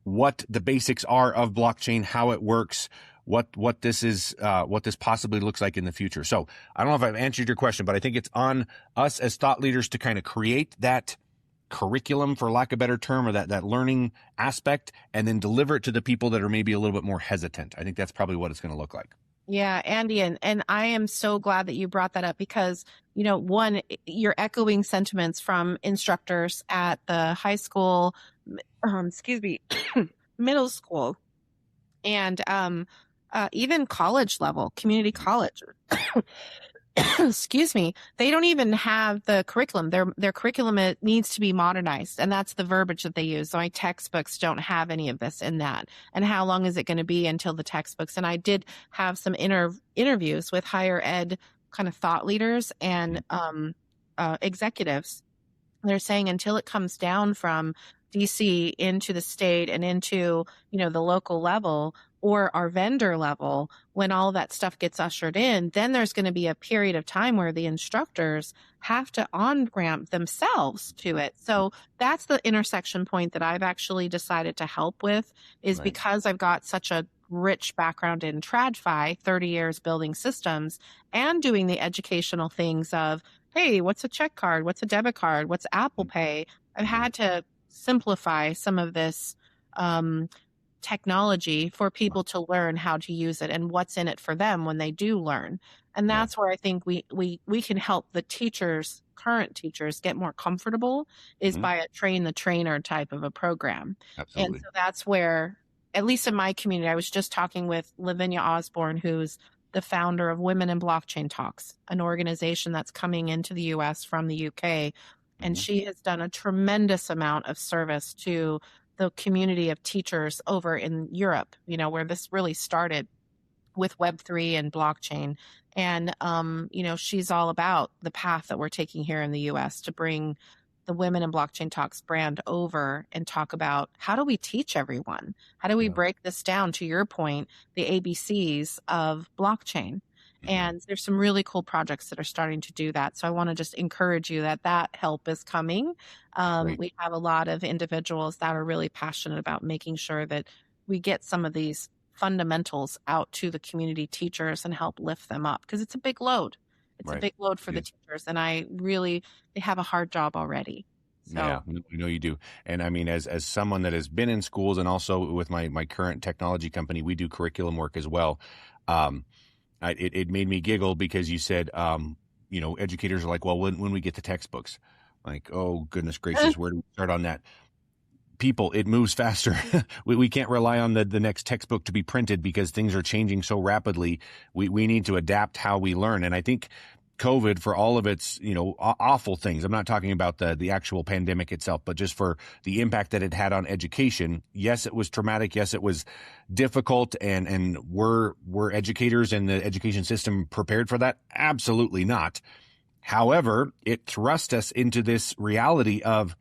what the basics are of blockchain, how it works, what this is, what this possibly looks like in the future. So I don't know if I've answered your question, but I think it's on us as thought leaders to kind of create that curriculum, for lack of a better term, or that learning aspect, and then deliver it to the people that are maybe a little bit more hesitant. I think that's probably what it's going to look like. Yeah, Andy, and I am so glad that you brought that up because, one, you're echoing sentiments from instructors at the high school, middle school, and even college level, community college. Excuse me. They don't even have the curriculum. Their curriculum, it needs to be modernized. And that's the verbiage that they use. So my textbooks don't have any of this in that. And how long is it going to be until the textbooks? And I did have some interviews with higher ed kind of thought leaders and executives. They're saying until it comes down from DC into the state and into, the local level or our vendor level, when all that stuff gets ushered in, then there's going to be a period of time where the instructors have to on-ramp themselves to it. So that's the intersection point that I've actually decided to help with, is because I've got such a rich background in TradFi, 30 years building systems and doing the educational things of, hey, what's a check card? What's a debit card? What's Apple Pay? I've had to simplify some of this technology for people to learn how to use it and what's in it for them when they do learn. And that's where I think we can help the teachers, current teachers, get more comfortable, is by a train the trainer type of a program. Absolutely. And so that's where, at least in my community, I was just talking with Lavinia Osborne, who's the founder of Women in Blockchain Talks, an organization that's coming into the US from the UK. And she has done a tremendous amount of service to the community of teachers over in Europe, where this really started with Web3 and blockchain. And, she's all about the path that we're taking here in the US to bring the Women in Blockchain Talks brand over and talk about how do we teach everyone? How do we break this down, to your point, the ABCs of blockchain? And there's some really cool projects that are starting to do that. So I want to just encourage you that help is coming. We have a lot of individuals that are really passionate about making sure that we get some of these fundamentals out to the community teachers and help lift them up, because it's a big load. It's a big load for the teachers. And they have a hard job already. So. Yeah, we know you do. And I mean, as someone that has been in schools and also with my current technology company, we do curriculum work as well. It made me giggle because you said, educators are like, well, when we get the textbooks, like, oh, goodness gracious, where do we start on that? People, it moves faster. we can't rely on the next textbook to be printed because things are changing so rapidly. We need to adapt how we learn. And I think COVID, for all of its, awful things. I'm not talking about the actual pandemic itself, but just for the impact that it had on education. Yes, it was traumatic. Yes, it was difficult. And were educators and the education system prepared for that? Absolutely not. However, it thrust us into this reality of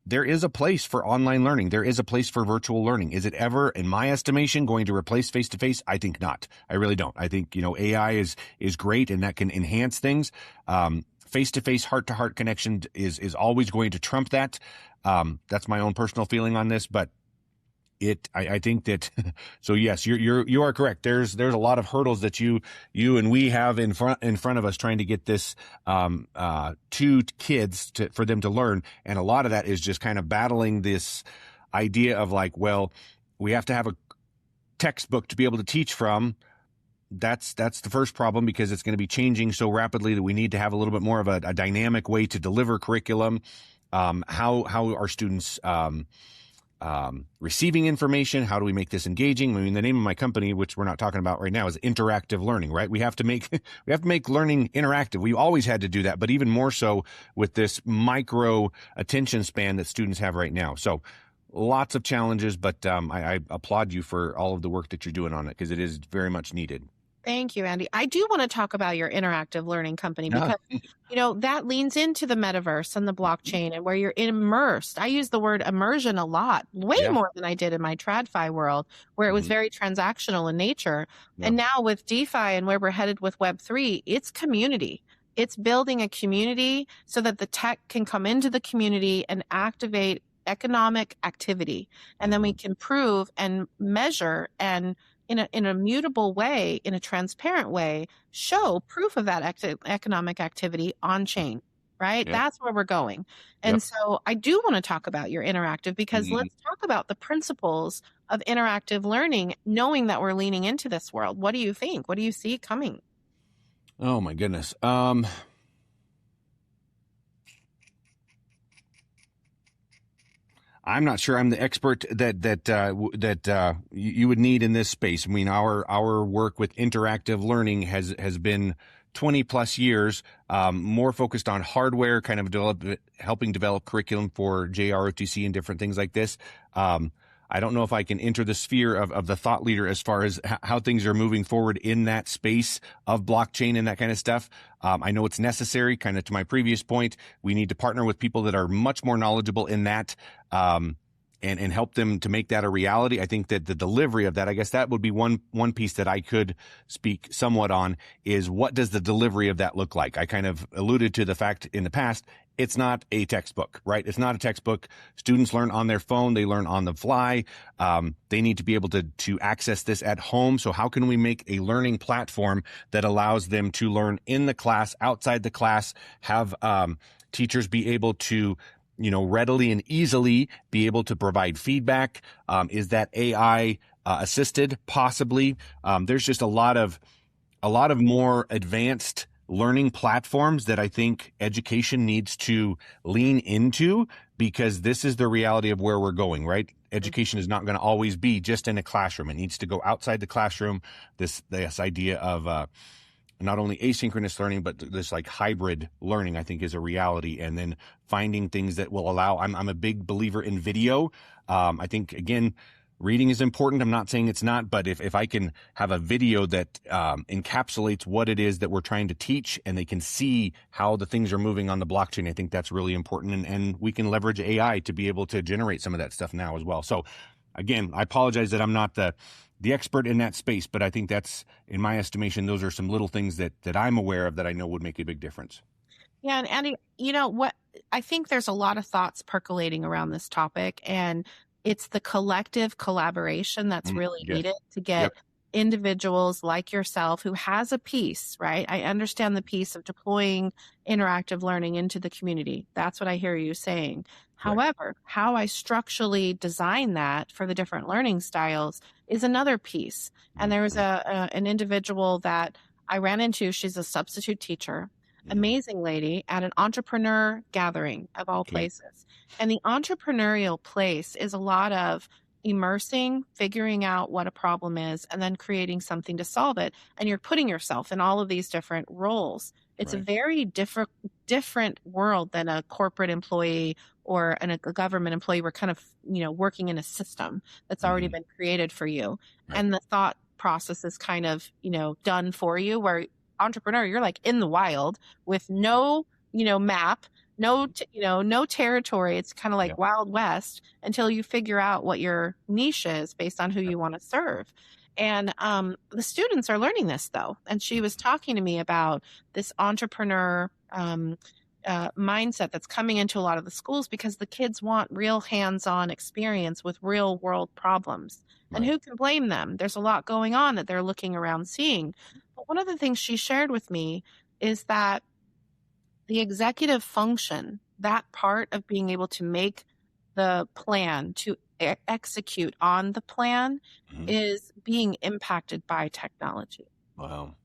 there is a place for online learning. There is a place for virtual learning. Is it ever, in my estimation, going to replace face-to-face? I think not. I really don't. I think, AI is great and that can enhance things. Face-to-face, heart-to-heart connection is always going to trump that. That's my own personal feeling on this, but I think that, so yes, you are correct. There's a lot of hurdles that you and we have in front of us trying to get this, to kids for them to learn. And a lot of that is just kind of battling this idea of like, well, we have to have a textbook to be able to teach from. That's the first problem, because it's going to be changing so rapidly that we need to have a little bit more of a dynamic way to deliver curriculum. How are students, receiving information? How do we make this engaging? I mean, the name of my company, which we're not talking about right now, is Interactive Learning, right? We have to make learning interactive. We always had to do that, but even more so with this micro attention span that students have right now. So lots of challenges, but I applaud you for all of the work that you're doing on it, because it is very much needed. Thank you, Andy. I do want to talk about your interactive learning company because, that leans into the metaverse and the blockchain and where you're immersed. I use the word immersion a lot, way more than I did in my TradFi world, where it was very transactional in nature. Yeah. And now with DeFi and where we're headed with Web3, it's community. It's building a community so that the tech can come into the community and activate economic activity. And then we can prove and measure and in a mutable way, in a transparent way, show proof of that economic activity on chain, right? Yep. That's where we're going. And so I do want to talk about your interactive, because let's talk about the principles of interactive learning, knowing that we're leaning into this world. What do you think? What do you see coming? Oh my goodness. I'm not sure I'm the expert that you would need in this space. I mean, our work with interactive learning has been 20 plus years, more focused on hardware, kind of helping develop curriculum for JROTC and different things like this. I don't know if I can enter the sphere of the thought leader as far as how things are moving forward in that space of blockchain and that kind of stuff. I know it's necessary, kind of to my previous point. We need to partner with people that are much more knowledgeable in that, and help them to make that a reality. I think that the delivery of that, I guess that would be one piece that I could speak somewhat on, is what does the delivery of that look like? I kind of alluded to the fact in the past, it's not a textbook, right? It's not a textbook. Students learn on their phone. They learn on the fly. They need to be able to access this at home. So how can we make a learning platform that allows them to learn in the class, outside the class, have teachers be able to readily and easily be able to provide feedback? Is that AI assisted? Possibly. There's just a lot of more advanced learning platforms that I think education needs to lean into, because this is the reality of where we're going, right? Education is not going to always be just in a classroom. It needs to go outside the classroom. This idea of not only asynchronous learning, but this like hybrid learning, I think, is a reality. And then finding things that will allow, I'm a big believer in video. I think, again, reading is important. I'm not saying it's not, but if I can have a video that encapsulates what it is that we're trying to teach, and they can see how the things are moving on the blockchain, I think that's really important. And we can leverage AI to be able to generate some of that stuff now as well. So again, I apologize that I'm not the expert in that space, but I think that's, in my estimation, those are some little things that I'm aware of that I know would make a big difference. Yeah. And Andy, what I think there's a lot of thoughts percolating around this topic, and it's the collective collaboration that's really needed to get individuals like yourself who has a piece, right? I understand the piece of deploying interactive learning into the community. That's what I hear you saying. Right. However, how I structurally design that for the different learning styles is another piece. And there was an individual that I ran into. She's a substitute teacher, amazing lady, at an entrepreneur gathering of all places. And the entrepreneurial place is a lot of immersing, figuring out what a problem is, and then creating something to solve it. And you're putting yourself in all of these different roles. It's a Right. very different world than a corporate employee or a government employee. We're kind of, working in a system that's already Mhm. been created for you. Right. And the thought process is kind of, done for you, where entrepreneur, you're like in the wild with no, map, no territory. It's kind of like Yep. Wild West until you figure out what your niche is based on who Yep. you want to serve. And the students are learning this though. And she was talking to me about this entrepreneur mindset that's coming into a lot of the schools because the kids want real hands-on experience with real world problems. And Right. who can blame them? There's a lot going on that they're looking around seeing. But one of the things she shared with me is that the executive function, that part of being able to make the plan, to execute on the plan, Mhm. is being impacted by technology. Wow.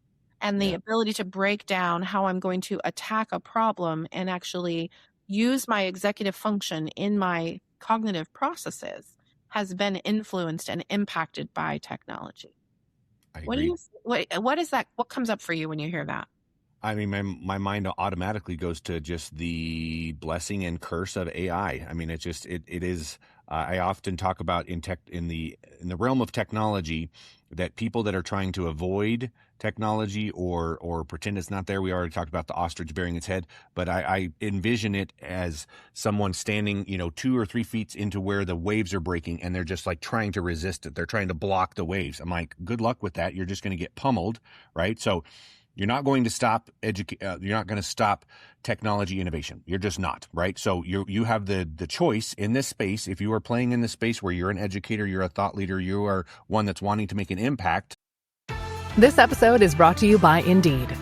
And the Yeah. ability to break down how I'm going to attack a problem and actually use my executive function in my cognitive processes has been influenced and impacted by technology. I What do agree. you, what is that? What comes up for you when you hear that? I mean, my mind automatically goes to just the blessing and curse of AI. I mean, it is. I often talk about in the realm of technology that people that are trying to avoid technology or pretend it's not there. We already talked about the ostrich bearing its head, but I envision it as someone standing, 2 or 3 feet into where the waves are breaking, and they're just like trying to resist it. They're trying to block the waves. I'm like, good luck with that. You're just going to get pummeled, right? So you're not going to stop you're not going to stop technology innovation. You're just not, right? So you have the choice in this space. If you are playing in this space where you're an educator, you're a thought leader, you are one that's wanting to make an impact. This episode is brought to you by Indeed.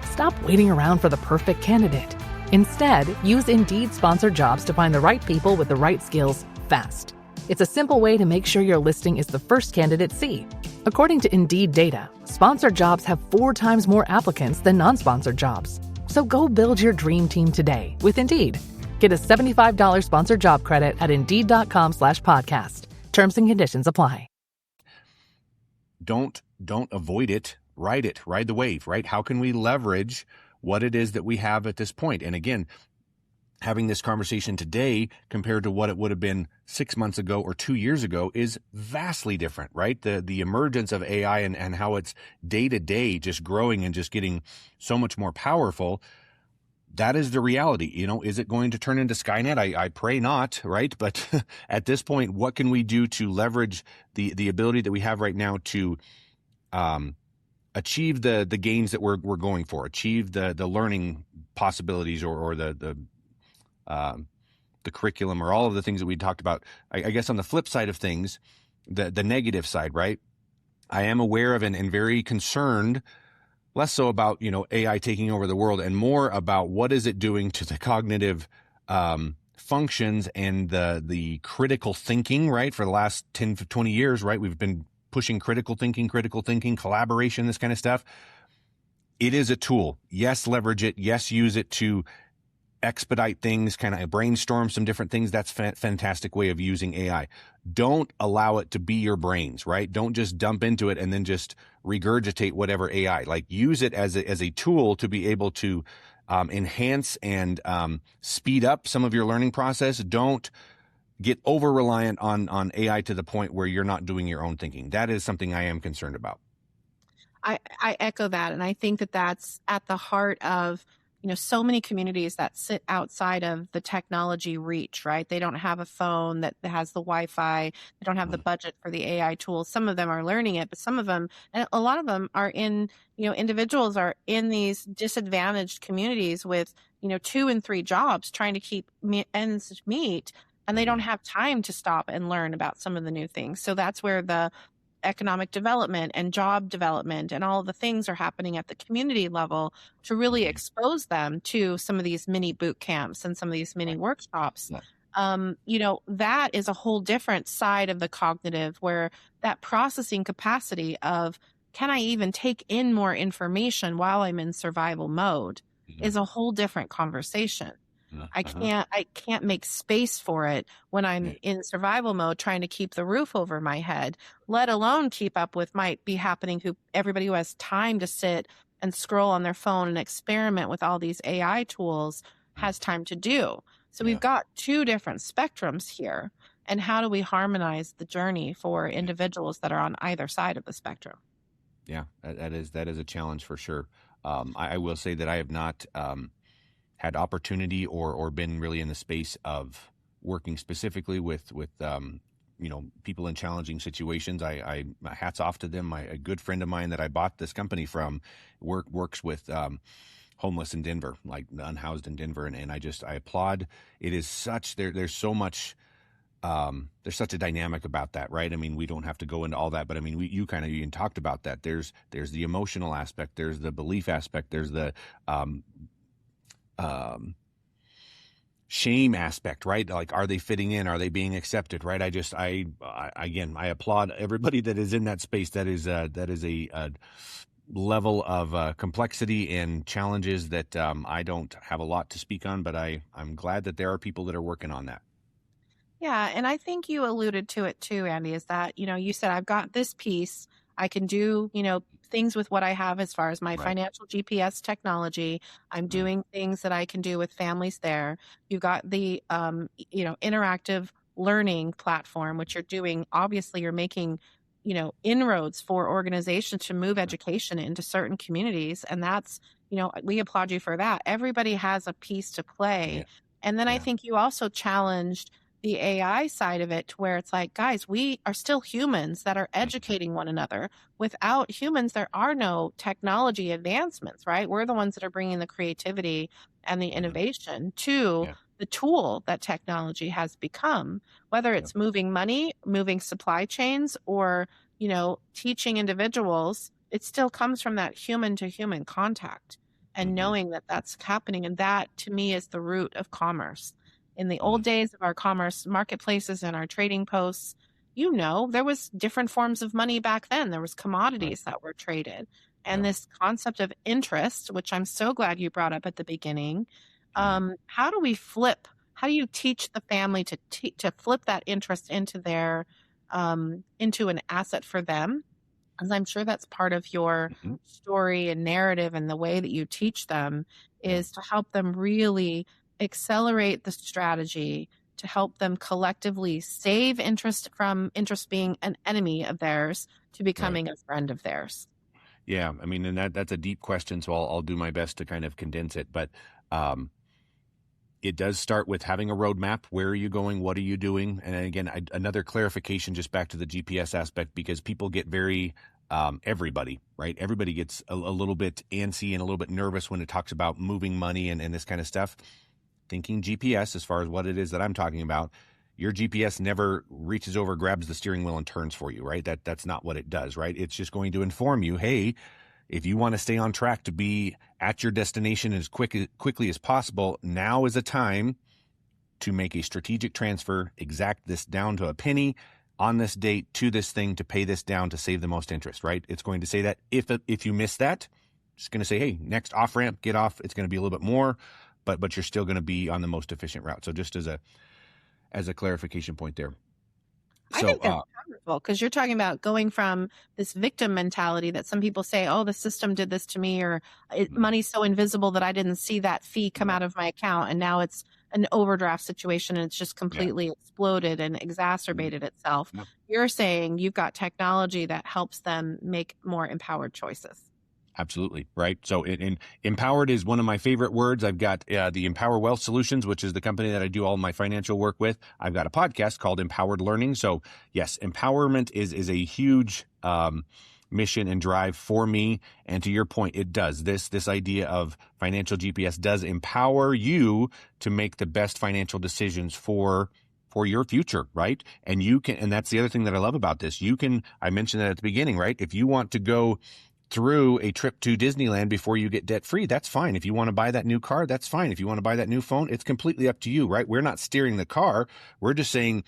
Stop waiting around for the perfect candidate. Instead, use Indeed sponsored jobs to find the right people with the right skills fast. It's a simple way to make sure your listing is the first candidates see. According to Indeed data, sponsored jobs have 4 times more applicants than non-sponsored jobs. So go build your dream team today with Indeed. Get a $75 sponsored job credit at Indeed.com/podcast. Terms and conditions apply. Don't avoid it. Ride the wave, right? How can we leverage what it is that we have at this point? And again, having this conversation today compared to what it would have been 6 months ago or 2 years ago is vastly different, right? The emergence of AI and how it's day to day just growing and just getting so much more powerful. That is the reality. Is it going to turn into Skynet? I pray not, right? But at this point, what can we do to leverage the ability that we have right now to achieve the gains that we're going for, achieve the learning possibilities or the curriculum or all of the things that we talked about. I guess on the flip side of things, the negative side, right? I am aware of and very concerned, less so about, AI taking over the world and more about what is it doing to the cognitive functions and the critical thinking, right? For the last 10, 20 years, right? We've been pushing critical thinking, collaboration, this kind of stuff. It is a tool. Yes, leverage it. Yes, use it to expedite things, kind of brainstorm some different things. That's a fantastic way of using AI. Don't allow it to be your brains, right? Don't just dump into it and then just regurgitate whatever AI. Like, use it as a tool to be able to enhance and speed up some of your learning process. Don't get over reliant on AI to the point where you're not doing your own thinking. That is something I am concerned about. I echo that. And I think that that's at the heart of, so many communities that sit outside of the technology reach, right? They don't have a phone that has the Wi-Fi. They don't have the budget for the AI tools. Some of them are learning it, but some of them, and a lot of them are in, individuals are in these disadvantaged communities with, 2 and 3 jobs trying to keep ends meet. And they don't have time to stop and learn about some of the new things. So that's where the economic development and job development and all the things are happening at the community level to really expose them to some of these mini boot camps and some of these mini workshops. That is a whole different side of the cognitive, where that processing capacity of, can I even take in more information while I'm in survival mode, is a whole different conversation. I can't make space for it when I'm in survival mode trying to keep the roof over my head, let alone keep up with might be happening everybody who has time to sit and scroll on their phone and experiment with all these AI tools has time to do. So we've got two different spectrums here. And how do we harmonize the journey for individuals that are on either side of the spectrum? Yeah, that is a challenge for sure. I will say that I have not had opportunity or been really in the space of working specifically with people in challenging situations. I hats off to them. A good friend of mine that I bought this company from works with homeless in Denver, like the unhoused in Denver, and I applaud. It is such there's so much. There's such a dynamic about that, right? I mean, we don't have to go into all that, but I mean, you kind of even talked about that. There's the emotional aspect, there's the belief aspect, there's the shame aspect, right? Like, are they fitting in? Are they being accepted, right? I applaud everybody that is in that space. That is a level of complexity and challenges that I don't have a lot to speak on, but I'm glad that there are people that are working on that. Yeah, and I think you alluded to it too, Andy, is that, you said, I've got this piece. I can do, things with what I have as far as my financial GPS technology. I'm doing things that I can do with families there. You've got the, interactive learning platform, which you're doing. Obviously, you're making, inroads for organizations to move education into certain communities. And that's, we applaud you for that. Everybody has a piece to play. Yeah. And then I think you also challenged the AI side of it to where it's like, guys, we are still humans that are educating one another. Without humans, there are no technology advancements, right? We're the ones that are bringing the creativity and the innovation to the tool that technology has become, whether it's moving money, moving supply chains, or, teaching individuals. It still comes from that human to human contact and knowing that that's happening. And that, to me, is the root of commerce. In the old days of our commerce marketplaces and our trading posts, there was different forms of money back then. There was commodities that were traded. And this concept of interest, which I'm so glad you brought up at the beginning, how do we flip? How do you teach the family to flip that interest into their into an asset for them? Because I'm sure that's part of your story and narrative, and the way that you teach them is to help them really accelerate the strategy to help them collectively save interest from interest being an enemy of theirs to becoming a friend of theirs. Yeah, I mean, and that's a deep question, so I'll do my best to kind of condense it. But it does start with having a roadmap. Where are you going? What are you doing? And again, another clarification just back to the GPS aspect, because people get very everybody, right? Everybody gets a little bit antsy and a little bit nervous when it talks about moving money and this kind of stuff. Thinking GPS, as far as what it is that I'm talking about, your GPS never reaches over, grabs the steering wheel and turns for you, right? That's not what it does, right? It's just going to inform you, hey, if you want to stay on track to be at your destination as quickly as possible, now is a time to make a strategic transfer, exact this down to a penny on this date to this thing to pay this down to save the most interest, right? It's going to say that if you miss that, it's going to say, hey, next off ramp, get off. It's going to be a little bit more, but you're still going to be on the most efficient route. So just as a clarification point there. I think that's powerful, because you're talking about going from this victim mentality that some people say, oh, the system did this to me, or money's so invisible that I didn't see that fee come out of my account, and now it's an overdraft situation and it's just completely exploded and exacerbated itself. Yep. You're saying you've got technology that helps them make more empowered choices. Absolutely. Right. So empowered is one of my favorite words. I've got the Empower Wealth Solutions, which is the company that I do all my financial work with. I've got a podcast called Empowered Learning. So yes, empowerment is a huge mission and drive for me. And to your point, it does. This idea of financial GPS does empower you to make the best financial decisions for your future, right? And you can, and that's the other thing that I love about this. I mentioned that at the beginning, right? If you want to go through a trip to Disneyland before you get debt free, that's fine. If you want to buy that new car, that's fine. If you want to buy that new phone, it's completely up to you, right? We're not steering the car. We're just saying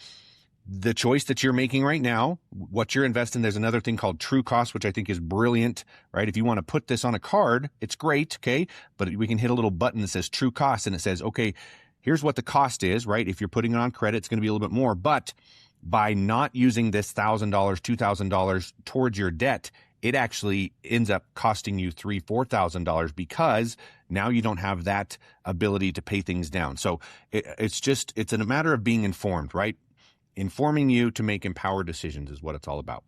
the choice that you're making right now, what you're investing. There's another thing called true cost, which I think is brilliant, right? If you want to put this on a card, it's great. Okay. But we can hit a little button that says true cost, and it says, okay, here's what the cost is, right? If you're putting it on credit, it's going to be a little bit more, but by not using this $1,000, $2,000 towards your debt, it actually ends up costing you $3,000-$4,000 because now you don't have that ability to pay things down. So it's a matter of being informed, right? Informing you to make empowered decisions is what it's all about.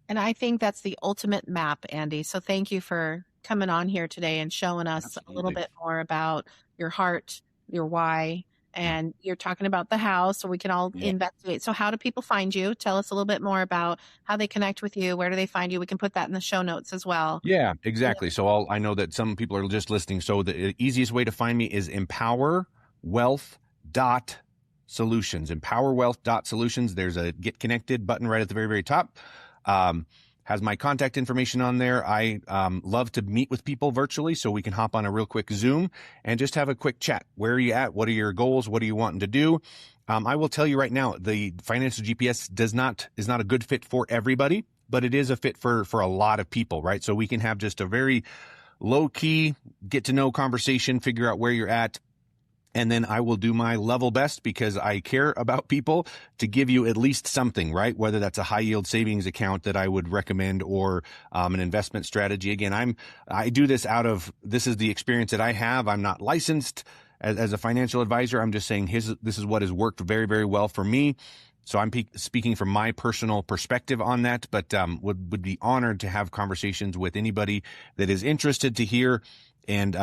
And I think that's the ultimate map, Andy. So thank you for coming on here today and showing us a little bit more about your heart, your why, and you're talking about the how, so we can all investigate. So how do people find you? Tell us a little bit more about how they connect with you. Where do they find you? We can put that in the show notes as well. Yeah, exactly. So I know that some people are just listening. So the easiest way to find me is empowerwealth.solutions. Empowerwealth.solutions. There's a get connected button right at the very, very top. Has my contact information on there. I love to meet with people virtually, so we can hop on a real quick Zoom and just have a quick chat. Where are you at? What are your goals? What are you wanting to do? I will tell you right now, the financial GPS is not a good fit for everybody, but it is a fit for a lot of people, right? So we can have just a very low key, get to know conversation, figure out where you're at. And then I will do my level best, because I care about people, to give you at least something, right? Whether that's a high yield savings account that I would recommend, or an investment strategy. Again, I do this this is the experience that I have. I'm not licensed as a financial advisor. I'm just saying this is what has worked very, very well for me. So I'm speaking from my personal perspective on that, but would be honored to have conversations with anybody that is interested to hear. And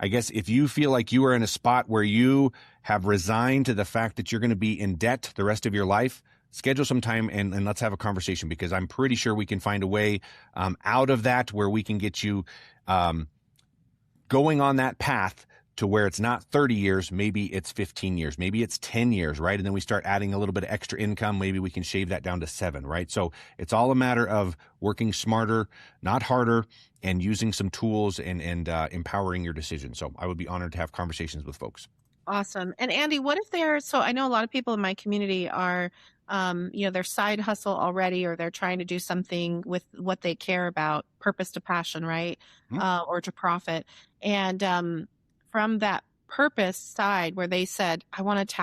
I guess if you feel like you are in a spot where you have resigned to the fact that you're going to be in debt the rest of your life, schedule some time and let's have a conversation, because I'm pretty sure we can find a way out of that, where we can get you going on that path to where it's not 30 years, maybe it's 15 years, maybe it's 10 years, right? And then we start adding a little bit of extra income. Maybe we can shave that down to 7, right? So it's all a matter of working smarter, not harder, and using some tools and empowering your decisions. So I would be honored to have conversations with folks. Awesome. And Andy, what if so I know a lot of people in my community are, their side hustle already, or they're trying to do something with what they care about, purpose to passion, right? Or to profit. And from that purpose side, where they said, I want to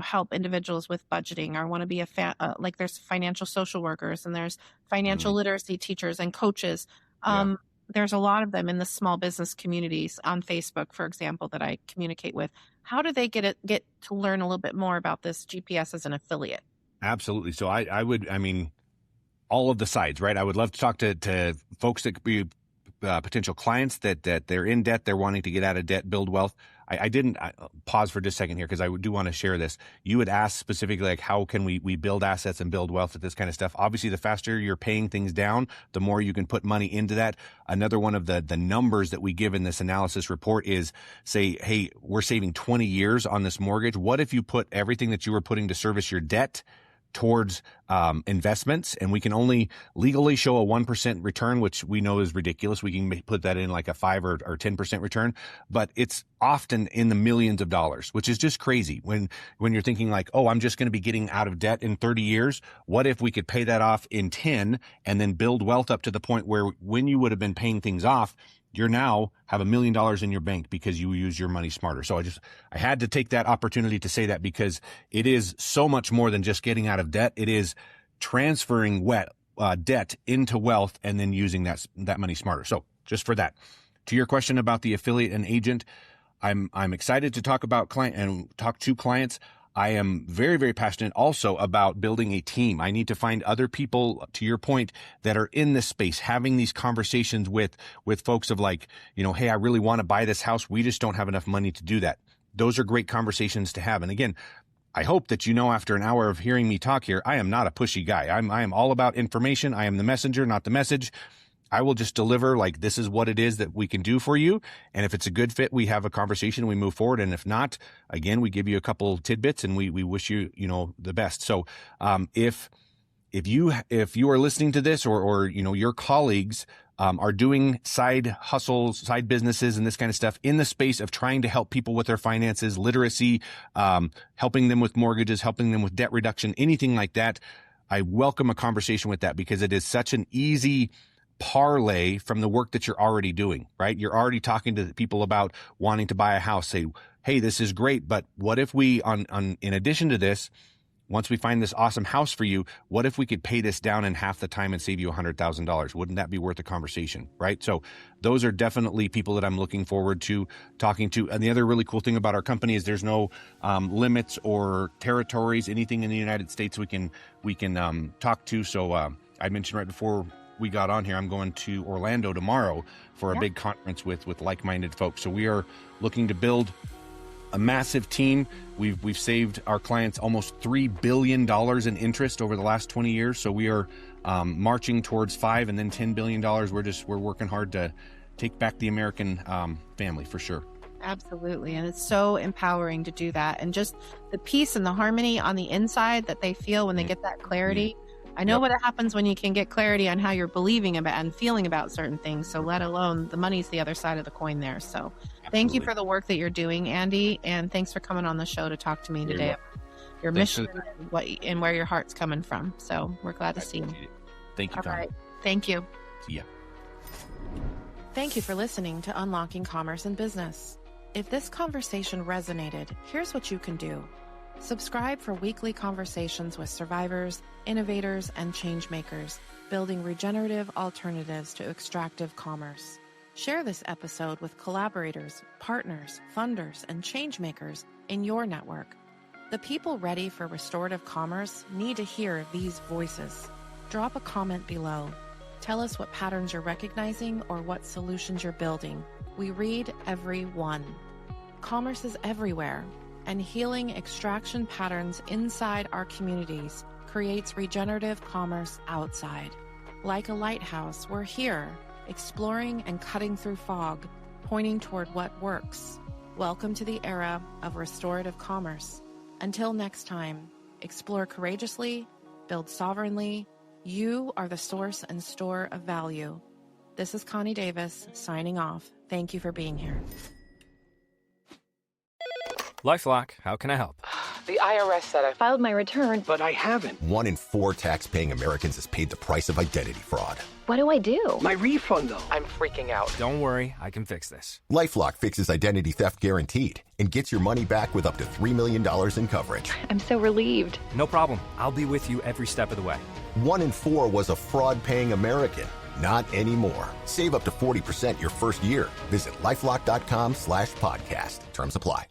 help individuals with budgeting. I want to be like there's financial social workers, and there's financial literacy teachers and coaches. There's a lot of them in the small business communities on Facebook, for example, that I communicate with. How do they get to learn a little bit more about this GPS as an affiliate? Absolutely. So all of the sides, right? I would love to talk to folks that could be potential clients that they're in debt, they're wanting to get out of debt, build wealth. I didn't pause for just a second here, because I do want to share this. You would ask specifically, like, how can we build assets and build wealth with this kind of stuff? Obviously, the faster you're paying things down, the more you can put money into that. Another one of the numbers that we give in this analysis report is, say, hey, we're saving 20 years on this mortgage. What if you put everything that you were putting to service your debt towards investments, and we can only legally show a 1% return, which we know is ridiculous. We can put that in like a 5 or 10% return, but it's often in the millions of dollars, which is just crazy when you're thinking like, oh, I'm just going to be getting out of debt in 30 years. What if we could pay that off in 10 and then build wealth up to the point where, when you would have been paying things off, you now have $1 million in your bank because you use your money smarter. So I had to take that opportunity to say that, because it is so much more than just getting out of debt. It is transferring debt into wealth and then using that money smarter. So just for that, to your question about the affiliate and agent, I'm excited to talk to clients. I am very, very passionate also about building a team. I need to find other people, to your point, that are in this space, having these conversations with folks of like, hey, I really want to buy this house. We just don't have enough money to do that. Those are great conversations to have. And again, I hope that after an hour of hearing me talk here, I am not a pushy guy. I am all about information. I am the messenger, not the message. I will just deliver, like, this is what it is that we can do for you. And if it's a good fit, we have a conversation, we move forward. And if not, again, we give you a couple tidbits and we wish you, the best. So, if you are listening to this, or your colleagues, are doing side hustles, side businesses, and this kind of stuff in the space of trying to help people with their finances, literacy, helping them with mortgages, helping them with debt reduction, anything like that, I welcome a conversation with that, because it is such an easy parlay from the work that you're already doing, right? You're already talking to people about wanting to buy a house. Say, hey, this is great, but what if we, in addition to this, once we find this awesome house for you, what if we could pay this down in half the time and save you $100,000? Wouldn't that be worth a conversation, right? So those are definitely people that I'm looking forward to talking to. And the other really cool thing about our company is there's no limits or territories, anything in the United States we can talk to. So I mentioned right before we got on here, I'm going to Orlando tomorrow for a big conference with like-minded folks. So we are looking to build a massive team. We've saved our clients almost $3 billion in interest over the last 20 years. So we are marching towards $5 and then $10 billion. We're working hard to take back the American family for sure. Absolutely. And it's so empowering to do that. And just the peace and the harmony on the inside that they feel when they get that clarity. I know what happens when you can get clarity on how you're believing about and feeling about certain things. So let alone the money's the other side of the coin there. So thank you for the work that you're doing, Andy. And thanks for coming on the show to talk to me today about your mission and where your heart's coming from. So we're glad to see you. Thank you, Tom. All right. Thank you. See ya. Thank you for listening to Unlocking Commerce and Business. If this conversation resonated, here's what you can do. Subscribe for weekly conversations with survivors, innovators, and changemakers, building regenerative alternatives to extractive commerce. Share this episode with collaborators, partners, funders, and changemakers in your network. The people ready for restorative commerce need to hear these voices. Drop a comment below. Tell us what patterns you're recognizing or what solutions you're building. We read every one. Commerce is everywhere, and healing extraction patterns inside our communities creates regenerative commerce outside. Like a lighthouse, we're here, exploring and cutting through fog, pointing toward what works. Welcome to the era of restorative commerce. Until next time, explore courageously, build sovereignly. You are the source and store of value. This is Connie Davis, signing off. Thank you for being here. LifeLock, how can I help? The IRS said I filed my return, but I haven't. 1 in 4 tax-paying Americans has paid the price of identity fraud. What do I do? My refund, though. I'm freaking out. Don't worry, I can fix this. LifeLock fixes identity theft guaranteed and gets your money back with up to $3 million in coverage. I'm so relieved. No problem. I'll be with you every step of the way. 1 in 4 was a fraud-paying American. Not anymore. Save up to 40% your first year. Visit LifeLock.com/podcast. Terms apply.